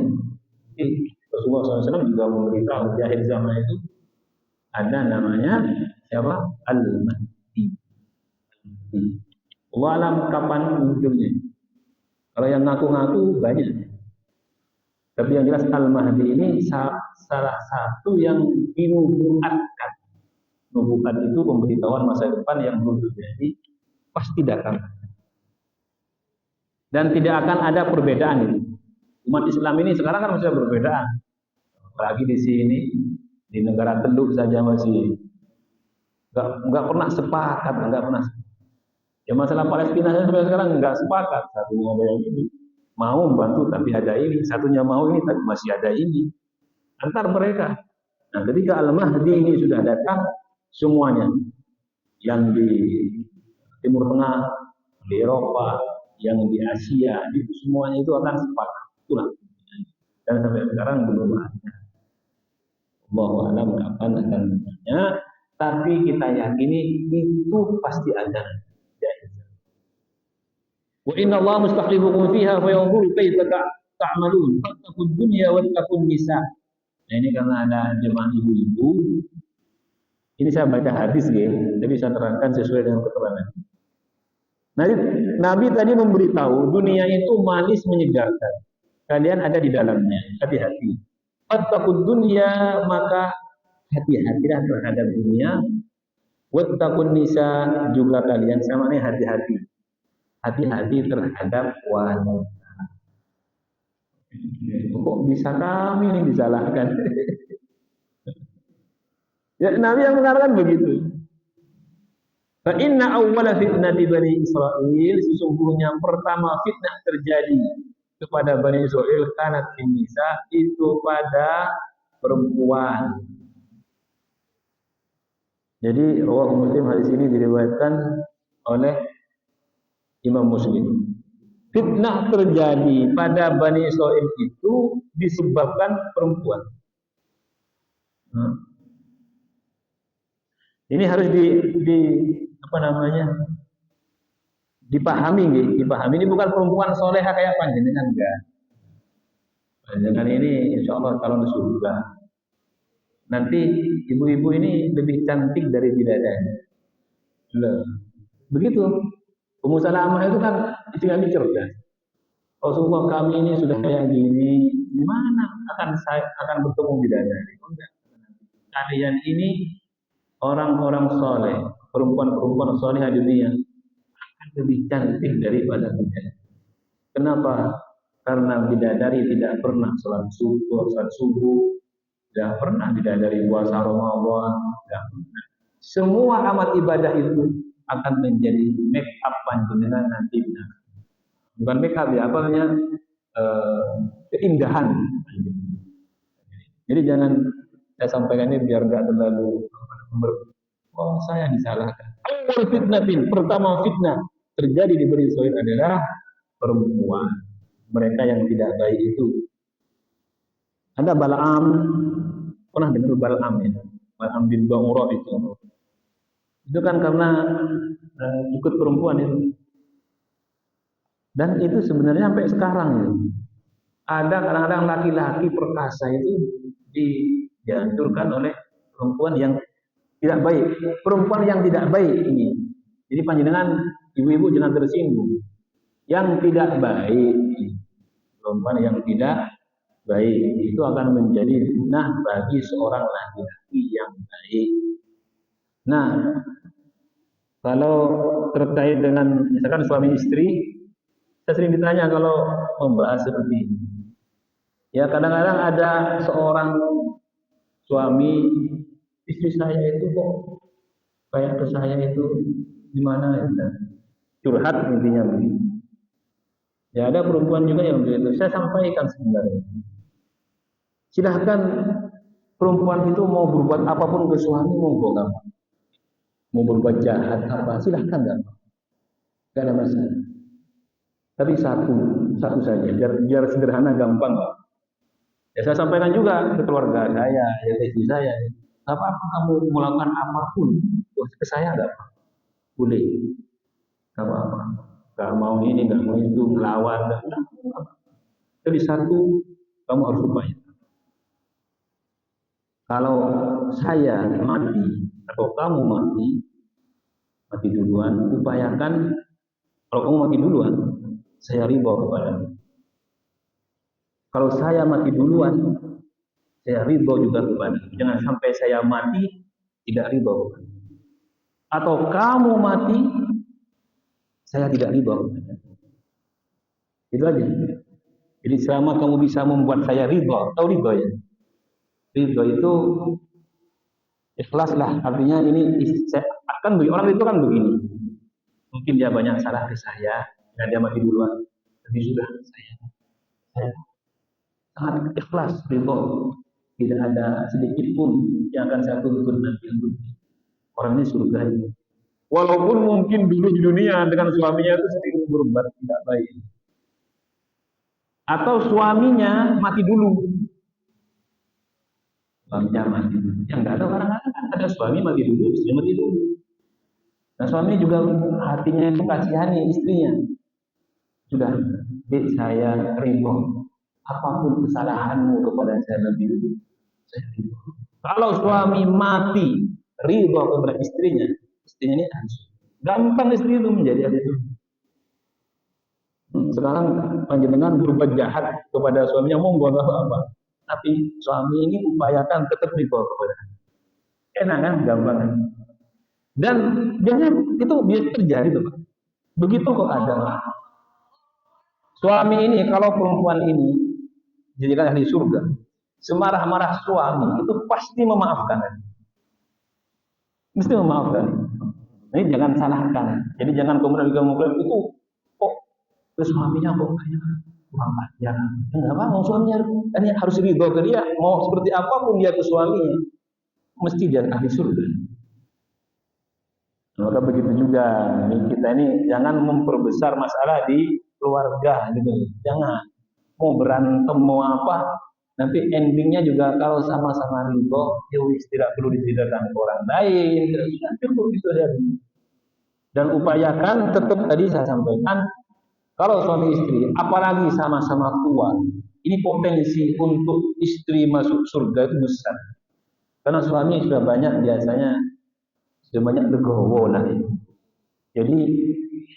Rasulullah SAW juga memberitahu di akhir zaman itu ada namanya siapa? Al-Mahdi. Allah alam kapan munculnya. Kalau yang ngaku-ngaku banyak. Tapi yang jelas Al-Mahdi ini salah satu yang dinubuatkan. Nubuat itu pemberitahuan masa depan yang belum terjadi, pasti datang. Dan tidak akan ada perbedaan ini. Umat Islam ini sekarang kan masih berbedaan. Apalagi di sini, di negara Teluk saja masih nggak pernah sepakat, nggak pernah. Ya masalah Palestina sampai sekarang nggak sepakat. Satu mau yang ini, mau membantu tapi ada ini, satunya mau ini tapi masih ada ini. Antar mereka. Nah, ketika Al-Mahdi ini sudah datang, semuanya yang di Timur Tengah, di Eropa, yang di Asia, itu semuanya itu akan sepakat. Itulah. Dan sampai sekarang belum ada. Allahu a'lam kapan akan adanya, tapi kita yakini itu pasti ada. Wa inna Allah mustakhlifukum fiha fa yanzuru kaifa ta'malun. Fattaqud dunya wattaqun nisa. Nah, ini karena ada jemaah ibu-ibu. Ini saya baca hadis ya, tapi saya terangkan sesuai dengan keterangan. Nabi tadi memberitahu dunia itu manis menyegarkan. Kalian ada di dalamnya, hati-hati. Fattaqud dunya, maka hati-hatilah terhadap dunia. Wattaqun nisa, juga kalian sama nih hati-hati. Hati-hati terhadap wanita. Kok bisa kami ini disalahkan? Ya, Nabi yang mengatakan begitu. Fa inna awwala fitnati Bani Israil, sesungguhnya pertama fitnah terjadi kepada Bani Israil kanat fin nisa, itu pada perempuan. Jadi rawahu Muslim, hadis ini diriwayatkan oleh Imam Muslim. Fitnah terjadi pada Bani Israil itu disebabkan perempuan. Nah, ini harus di apa namanya? Dipahami, dipahami. Ini bukan perempuan soleha kayak panjenengan, enggak. Panjenengan ini insya Allah calon surga. Nanti ibu-ibu ini lebih cantik dari bidadari. Begitu. Ummu Salamah itu kan tinggal cerdas. Rasulullah, kami ini sudah kayak gini, gimana akan bertemu bidadari? Enggak. Kalian ini orang-orang soleh, perempuan-perempuan soleh di dunia akan lebih cantik daripada bidadari. Kenapa? Karena bidadari tidak pernah sholat subuh, tidak pernah bidadari puasa Ramadan, tidak pernah. Semua amat ibadah itu akan menjadi make up panjenengan nanti. Bukan make up ya, apa namanya? Keindahan. Jadi jangan saya sampaikan ini biar nggak terlalu saya disalahkan. Awal fitnatin, pertama fitnah terjadi di Bani Israil adalah perempuan. Mereka yang tidak baik itu. Ada Balaam, pernah dengar Balaam ya? Balaam bin Ba'urah itu. Itu kan karena ikut perempuan itu. Dan itu sebenarnya sampai sekarang ya. Ada kadang-kadang laki-laki perkasa itu dihancurkan oleh perempuan yang tidak baik. Perempuan yang tidak baik ini. Jadi panjenengan ibu-ibu jangan tersinggung. Yang tidak baik, perempuan yang tidak baik itu akan menjadi fitnah bagi seorang laki-laki yang baik. Nah, kalau terkait dengan misalkan suami istri, saya sering ditanya kalau membahas seperti ini. Ya kadang-kadang ada seorang suami, istri saya itu kok kayak ke saya itu gimana ya, curhat intinya begitu. Ya ada perempuan juga yang begitu. Saya sampaikan sebenarnya. Silahkan perempuan itu mau berbuat apapun ke suami, monggo gampang. Mau berbuat jahat apa, silahkan gampang. Gak ada masalah. Tapi satu saja, biar sederhana gampang. Ya saya sampaikan juga ke keluarga saya, ya ke istri saya. Apa-apa kamu melakukan apapun ke saya nggak apa, boleh. Gak apa-apa. Gak mau ini, gak mau itu, melawan. Jadi satu, kamu harus upaya. Kalau saya mati atau kamu mati duluan, upayakan. Kalau kamu mati duluan, saya ridho kepadamu. Kalau saya mati duluan, saya ridho juga kepadamu. Jangan sampai saya mati tidak ridho kepadamu. Atau kamu mati, saya tidak ridho kepadamu. Itu aja. Jadi selama kamu bisa membuat saya ridho, tahu ridho ya? Ridho itu ikhlas lah. Artinya ini akan orang itu kan begini. Mungkin dia banyak salah ke saya, dan dia mati duluan. Tapi sudah saya sangat ikhlas, ridho. Tidak ada sedikit pun yang akan saya tuntut nanti untuk orang ini surga ini. Walaupun mungkin dulu di dunia dengan suaminya itu sedikit berbuat tidak baik. Atau suaminya mati dulu. Suaminya mati dulu. Yang nggak ada kadang-kadang kan ada suami mati dulu, istri mati dulu. Nah suami juga hatinya itu kasihani istrinya. Sudah, saya ridho. Apapun kesalahanmu kepada saya lebih dulu, saya ridho. Kalau suami mati ridho kepada istrinya ini hancur. Gampang istri itu menjadi ahli surga. Sekarang panjenengan berbuat jahat kepada suaminya, monggo nggak apa-apa. Tapi suami ini upayakan tetap ridho kepada. Enak kan, gampang kan? Dan jangan itu biasa terjadi tuh, Pak. Begitu kok ada. Suami ini kalau perempuan ini jadikan ahli surga, semarah-marah suami itu pasti memaafkan. Mesti memaafkan. Ini jangan salahkan. Jadi jangan kemudian mengklaim itu kok ke suaminya kok kayak kurang ajar. Enggak apa, suaminya ini harus ridho ke dia. Mau seperti apapun dia ke suaminya, mesti dia ahli surga. Maka begitu juga kita ini jangan memperbesar masalah di keluarga gitu. Jangan mau berantem mau apa, nanti endingnya juga kalau sama-sama ridho, ya wis tidak perlu diceritakan ke orang lain. Sudah cukup itu saja. Dan upayakan tetap tadi saya sampaikan, kalau suami istri, apalagi sama-sama tua, ini potensi untuk istri masuk surga itu besar. Karena suami sudah banyak biasanya sudah banyak legowo lah. Jadi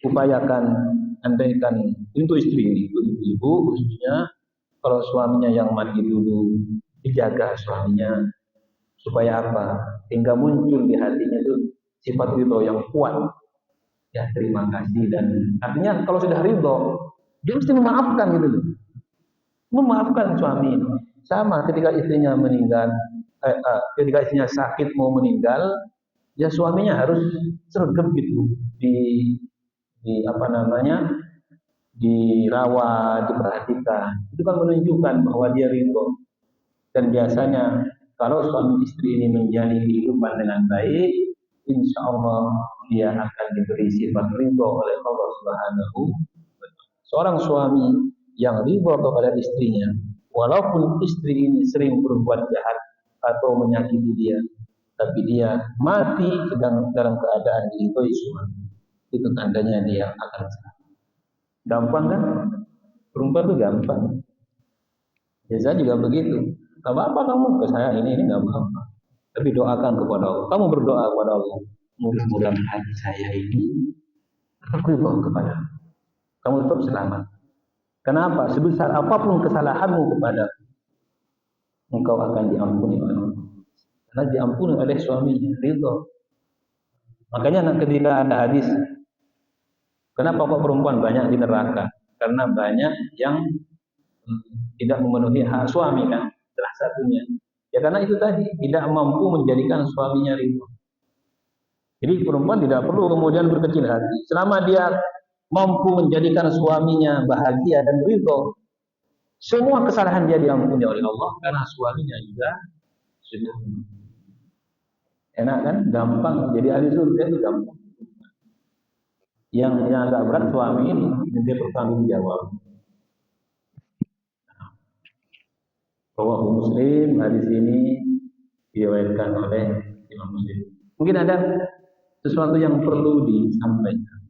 upayakan andaikan untuk istri ini, untuk ibu khususnya, kalau suaminya yang mati dulu, dijaga suaminya supaya apa? Hingga muncul di hatinya itu sifat ridho yang kuat. Ya terima kasih, dan artinya kalau sudah ridho, dia mesti memaafkan gitu loh. Memaafkan suami. Sama ketika istrinya meninggal, ketika istrinya sakit mau meninggal, ya suaminya harus sergap gitu di apa namanya, dirawat, diperhatikan. Itu kan menunjukkan bahwa dia ridho. Dan biasanya kalau suami istri ini menjalani kehidupan dengan baik, insya Allah dia akan diberi sifat ridho oleh Allah Subhanahu wa Ta'ala. Seorang suami yang ridho kepada istrinya, walaupun istri ini sering berbuat jahat atau menyakiti dia, tapi dia mati sedang dalam keadaan diridhoi suami, itu tandanya dia akan selamat. Gampang kan? Perempuan itu gampang. Ya saya juga begitu. Gak apa-apa kamu ke saya ini gak apa-apa. Tapi doakan kepada Allah. Kamu berdoa kepada Allah. Mudah-mudahan hati saya ini aku bawa kepada kamu tetap selamat. Kenapa? Sebesar apapun kesalahanmu kepada engkau akan diampuni oleh Allah. Karena diampuni oleh suaminya, ridho. Makanya ketika ada hadis, kenapa kok perempuan banyak di neraka? Karena banyak yang tidak memenuhi hak suami kan, salah satunya. Ya karena itu tadi, tidak mampu menjadikan suaminya ridho. Jadi perempuan tidak perlu kemudian berkecil hati. Selama dia mampu menjadikan suaminya bahagia dan ridho, semua kesalahan dia diampuni oleh Allah karena suaminya juga sudah. Enak kan? Gampang. Jadi ahli surga itu gampang. Yang agak berat suami ini, dia bertanggung jawab. Rawahu Muslim, hadis ini diriwayatkan oleh Imam Muslim. Mungkin ada sesuatu yang perlu disampaikan.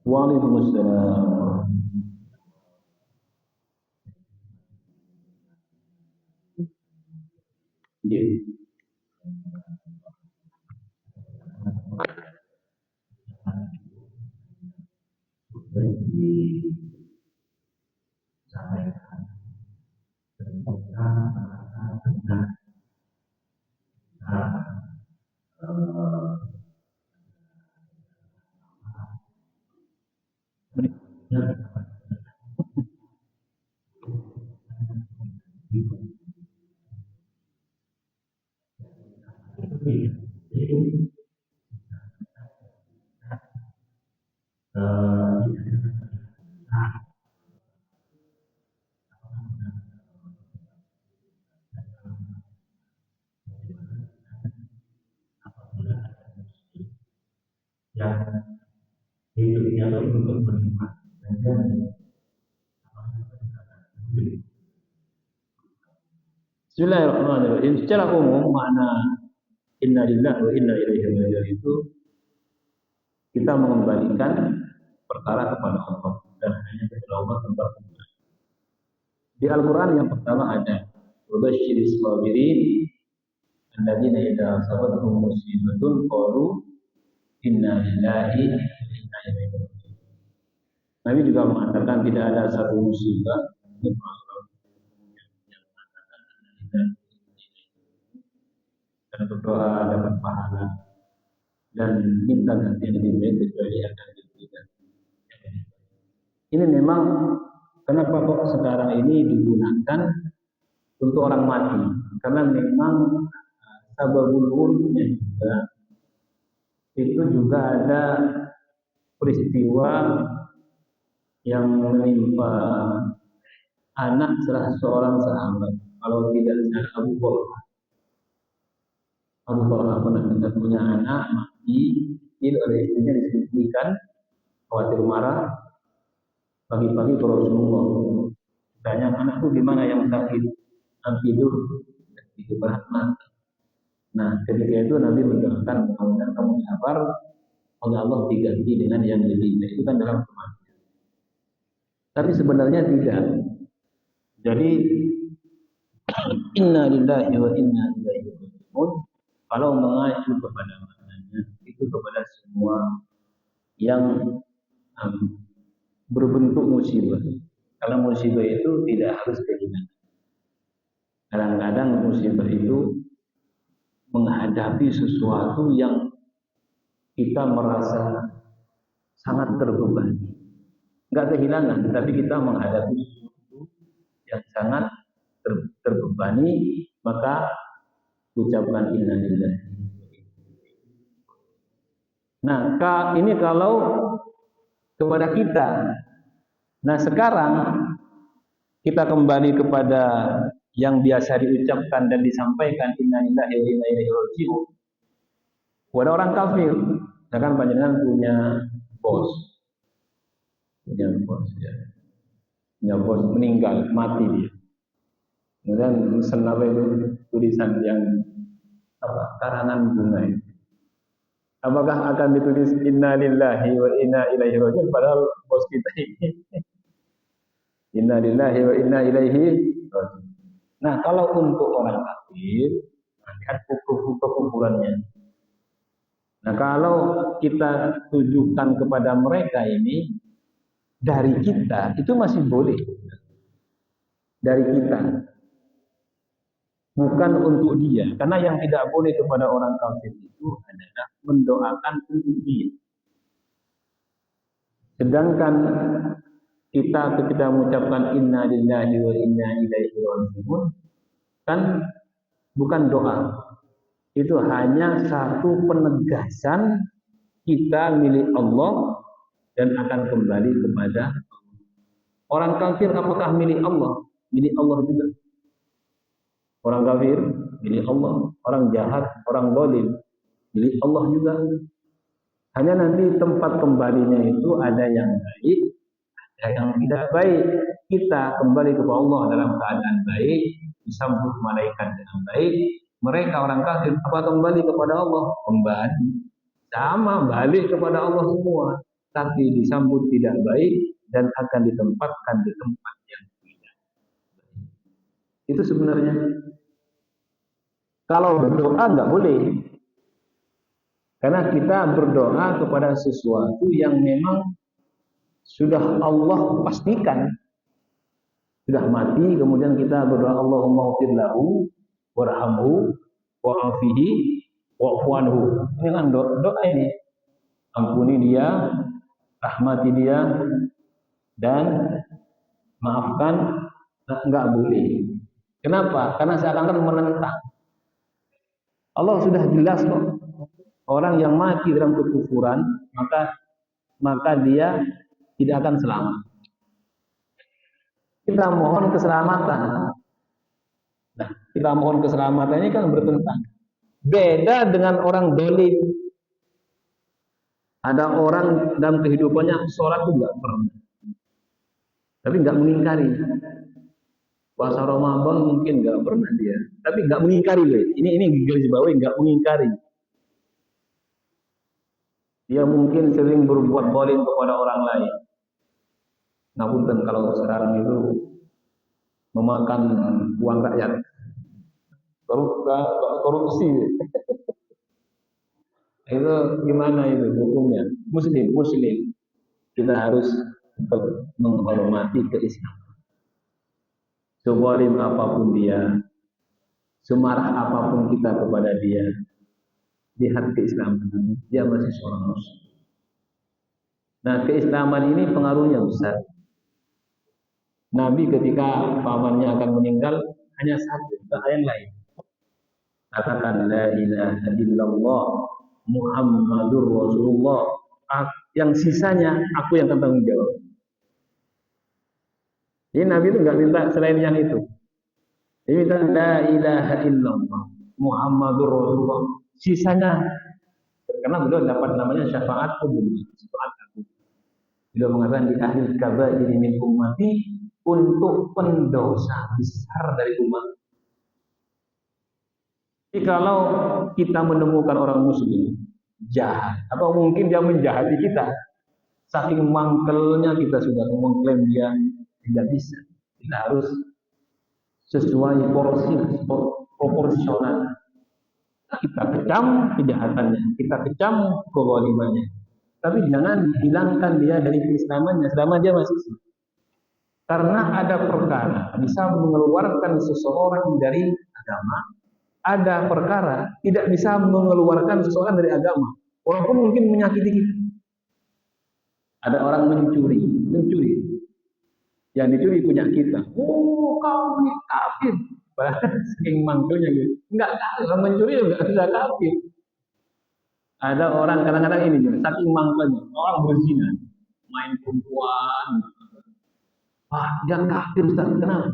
Waalaikumsalam. Yeah. Yang hidupnya untuk menikmati. Bismillahirrahmanirrahim. Secara umum makna inna lillahi wa inna ilaihi raji'un itu kita mengembalikan perkara kepada Allah dan hanya kepada Allah tempat kembali. Di Al-Quran yang pertama ada wabasyiris sabirin alladzina idza asabatuhum musibatun qalu inna lillahi wa inna ilaihi raji'un. Nabi juga mengatakan tidak ada satu musibah yang dan berdoa dapat pahala dan minta ganti lebih baik kecuali akan diberikan. Ini memang kenapa kok sekarang ini digunakan untuk orang mati, karena memang sababul wurudnya juga itu juga ada peristiwa yang menimpa anak salah seorang sahabat. Kalau tidak salah Abu Talha. Abu Talha pernah kita punya anak mati, itu oleh istrinya disembunyikan, khawatir marah. Pagi-pagi ke Rasulullah, tanya anakku di mana yang sakit, tidur, itu berat. Nah, ketika itu Nabi mendoakan, mudah-mudahan kamu sabar, oleh Allah diganti dengan yang lebih baik. Itu kan dalam kematian. Tapi sebenarnya tidak. Jadi inna lillahi wa inna ilaihi raji'un. Kalau mengacu kepada maknanya, itu kepada semua yang berbentuk musibah. Kalau musibah itu tidak harus kehilangan. Kadang-kadang musibah itu menghadapi sesuatu yang kita merasa sangat terbebani. Enggak kehilangan, tapi kita menghadapi sesuatu yang sangat terbebani, maka ucapkan innalillahi. Nah, ini kalau kepada kita. Nah, sekarang kita kembali kepada yang biasa diucapkan dan disampaikan innalillahi wa inna ilaihi raji'un. Kepada orang kafir, misalkan panjenengan punya bos ya. Punya bos meninggal, mati dia. Kemudian mesen apa itu tulisan yang karangan bunga itu. Apakah akan ditulis innalillahi wa inna ilaihi raji'un padahal bos kita ini innalillahi wa inna ilaihi raji'un. Nah, kalau untuk orang kafir, lihat kekufurannya. Nah, kalau kita tujukan kepada mereka ini dari kita, itu masih boleh. Dari kita. Bukan untuk dia. Karena yang tidak boleh kepada orang kafir itu adalah mendoakan untuk dia. Sedangkan kita ketika mengucapkan inna lillahi wa inna ilaihi raji'un kan bukan doa. Itu hanya satu penegasan kita milik Allah dan akan kembali kepada Allah. Orang kafir apakah milik Allah? Milik Allah juga. Orang kafir milik Allah, orang jahat, orang zalim milik Allah juga. Hanya nanti tempat kembalinya itu ada yang baik, ada yang tidak baik. Kita kembali kepada Allah dalam keadaan baik, disambut malaikat dengan baik. Mereka orang kafir apa kembali kepada Allah? Kembali. Sama balik kepada Allah semua, tapi disambut tidak baik dan akan ditempatkan di tempat yang tidak baik. Itu sebenarnya. Kalau berdoa nggak boleh. Karena kita berdoa kepada sesuatu yang memang sudah Allah pastikan. Sudah mati, kemudian kita berdoa Allahumma ghfir lahu warhamhu wa'afihi wa'fu anhu. Ini kan doa ini. Ampuni dia, rahmati dia, dan maafkan. Enggak boleh. Kenapa? Karena seakan-akan menentang. Allah sudah jelas kok. Orang yang mati dalam kekufuran, maka dia tidak akan selamat. Kita mohon keselamatan. Nah, kita mohon keselamatan ini kan bertentang. Beda dengan orang dolim. Ada orang dalam kehidupannya sholat itu nggak pernah, tapi nggak mengingkari. Puasa Ramadan mungkin nggak pernah dia, tapi nggak mengingkari. Ini garis bawahi, nggak mengingkari. Dia mungkin sering berbuat zalim kepada orang lain. Ngapunten kalau sekarang itu memakan uang rakyat, korupsi. Itu gimana itu hukumnya? Muslim kita harus menghormati keislaman. Sezalim apapun dia, semarah apapun kita kepada dia, lihat keislaman, dia masih seorang muslim. Nah, keislaman ini pengaruhnya besar. Nabi ketika pamannya akan meninggal hanya satu, tak yang lain. Katakan la ilaha illallah Muhammadur Rasulullah. Yang sisanya aku yang tanggung jawab. Ini Nabi itu nggak minta selain yang itu. Dia minta la ilaha illallah Muhammadur Rasulullah. Sisanya karena beliau dapat namanya syafaat umum. Beliau mengatakan di akhir kabar ini min ummati untuk pendosa besar dari umat. Jadi kalau kita menemukan orang muslim jahat, atau mungkin dia menjahati kita, saking mangkelnya kita sudah mengklaim dia tidak bisa. Kita harus sesuai porsi, proporsional. Kita kecam kejahatannya, kita kecam kezalimannya. Tapi jangan hilangkan dia dari keislamannya selama dia masih Islam. Karena ada perkara bisa mengeluarkan seseorang dari agama, ada perkara tidak bisa mengeluarkan seseorang dari agama, walaupun mungkin menyakiti kita. Ada orang mencuri, yang dicuri punya kita. Oh, kamu kafir. Saking mangkelnya gitu. Enggak kafir, orang mencuri juga bisa kafir. Ada orang kadang-kadang ini juga, saking mangkelnya, orang berzina, main perempuan. Wah, dia kafir, Ustaz. Kenapa?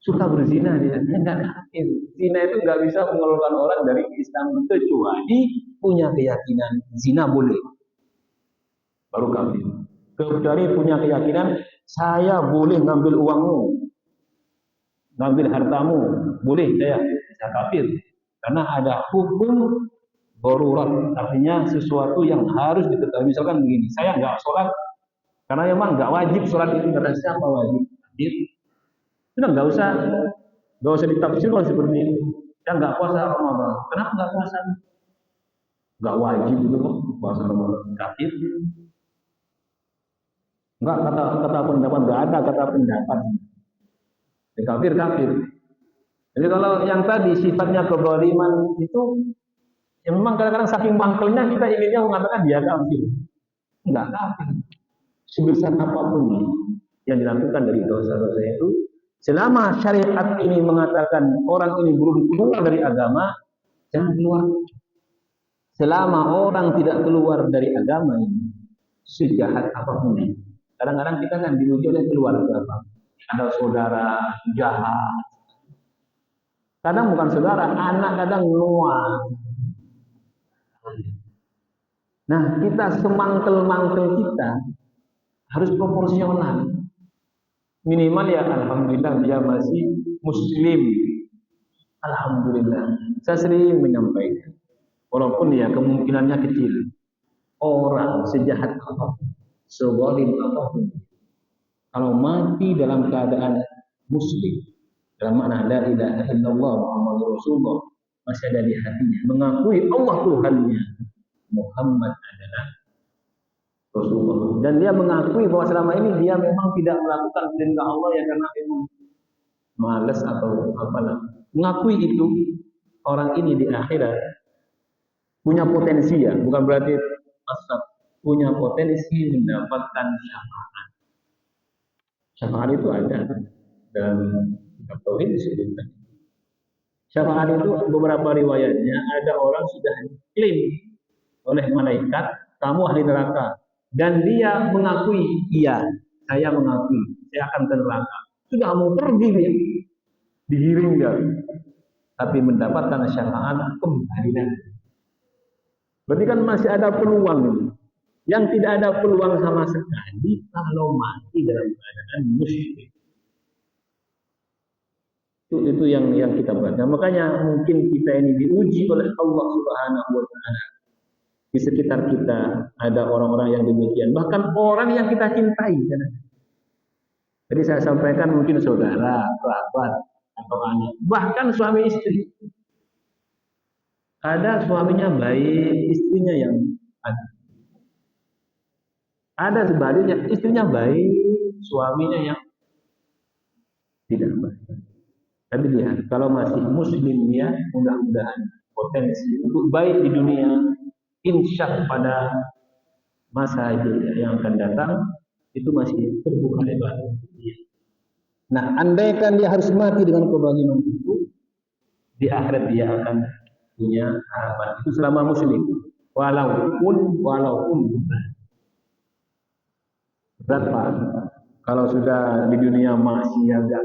Suka berzina dia enggak kafir. Zina itu enggak bisa mengeluarkan orang dari Islam kecuali punya keyakinan zina boleh. Baru kafir. Kecuali punya keyakinan saya boleh ngambil uangmu, ngambil hartamu, boleh saya bisa kafir. Karena ada hukum darurat, artinya sesuatu yang harus diketahui. Misalkan begini, saya nggak sholat karena memang nggak wajib sholat itu. Kata siapa wajib? Wajib. Sudah nggak usah ditafsirkan seperti itu. Yang nggak puasa Ramadan, kenapa nggak puasa? Nggak wajib itu kok puasa Ramadan, kafir. Enggak, kata pendapat nggak ada kata pendapat. Kafir. Jadi kalau yang tadi sifatnya kezaliman itu ya memang kadang-kadang saking mangkelnya kita inginnya mengatakan dia kafir. Enggak kafir. Sebesar apapun yang dilakukan dari dosa-dosa itu, selama syariat ini mengatakan orang ini belum keluar dari agama, jangan keluar. Selama orang tidak keluar dari agama ini, sejahat apapun ini. Kadang-kadang kita kan diuji oleh keluarga, ada saudara jahat. Kadang bukan saudara, anak kadang nuang. Nah, kita semangkel-mangkel kita harus proporsional. Minimal ya alhamdulillah dia masih muslim. Alhamdulillah. Saya sering menyampaikan, walaupun ya kemungkinannya kecil. Orang sejahat apapun, sezalim apapun, kalau mati dalam keadaan muslim, dalam makna la ilaha illallah Muhammadur Rasulullah, masih ada di hatinya, mengakui Allah Tuhannya, Muhammad adalah Rasulullah, dan dia mengakui bahwa selama ini dia memang tidak melakukan perintah Allah ya karena memang malas atau apalah. Mengakui itu, orang ini di akhirat punya potensi ya, bukan berarti asal, punya potensi mendapatkan syafaat. Syafaat itu ada dalam kitab tauhid disebutkan. Syafaat itu beberapa riwayatnya ada orang sudah diklaim oleh malaikat kamu ahli neraka, dan dia mengakui, iya saya mengakui saya akan ke neraka, sudah mau pergi dia, digiring dia, tapi mendapatkan syafaat kembali lagi. Berarti kan masih ada peluang ini. Yang tidak ada peluang sama sekali kalau mati dalam keadaan musyrik. Itu yang kita baca. Makanya mungkin kita ini diuji oleh Allah Subhanahu wa taala. Di sekitar kita ada orang-orang yang demikian, bahkan orang yang kita cintai. Jadi saya sampaikan mungkin saudara, kerabat, atau anak, bahkan suami istri. Ada suaminya baik, istrinya yang ada. Ada sebaliknya, istrinya baik, suaminya yang tidak baik. Tapi lihat, kalau masih muslim ya, mudah-mudahan potensi untuk baik di dunia, insya pada masa yang akan datang, itu masih terbuka lebar. Nah, andaikan dia harus mati dengan kezaliman itu, di akhirat dia akan punya harapan. Itu selama muslim. walaupun berat Pak. Kalau sudah di dunia masih agak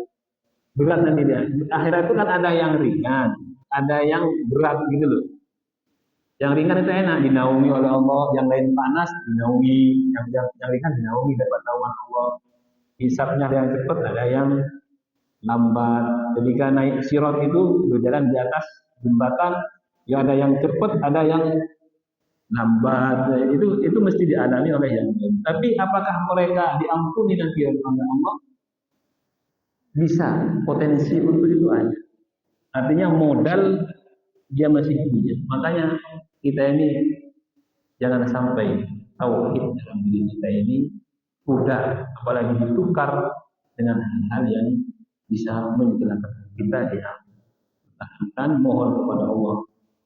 berat nanti dia. Akhirat itu kan ada yang ringan, ada yang berat gitu loh. Yang ringan itu enak dinaungi oleh Allah, yang lain panas dinaungi, yang ringan dinaungi dapat naungan Allah. Hisabnya ada yang cepat, ada yang lambat. Ketika naik sirat itu berjalan di atas jembatan, ya ada yang cepat, ada yang lambat. Itu mesti dialami oleh yang lain. Tapi apakah mereka diampuni nanti oleh Allah? Bisa, potensi untuk itu ada. Artinya modal dia masih punya. Makanya kita ini jangan sampai tauhid dalam diri kita ini mudah, apalagi ditukar dengan hal-hal yang bisa mencelakakan kita ya. Tahan mohon kepada Allah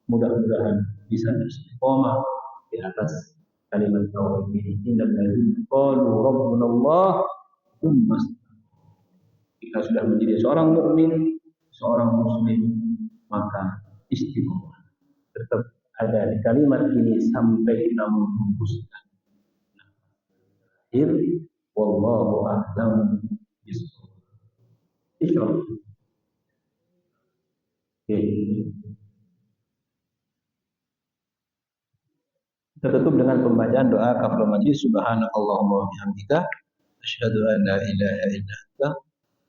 mudah-mudahan bisa istiqomah di atas kalimat tauhid ini. Innal ladzina qalu rabbuna Allah tsumma kita sudah menjadi seorang mukmin, seorang muslim, maka istiqomah tetap ada di kalimat ini sampai kita menghembuskan akhir. Wallahu a'lam bishawab. Oke. Kita tutup dengan pembacaan doa kafaratul majlis. Subhanakallahumma wa bihamdika asyhadu an la ilaha illa anta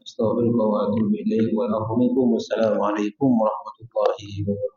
astaghfiruka wa atubu ilaik. Wassalamualaikum warahmatullahi wabarakatuh.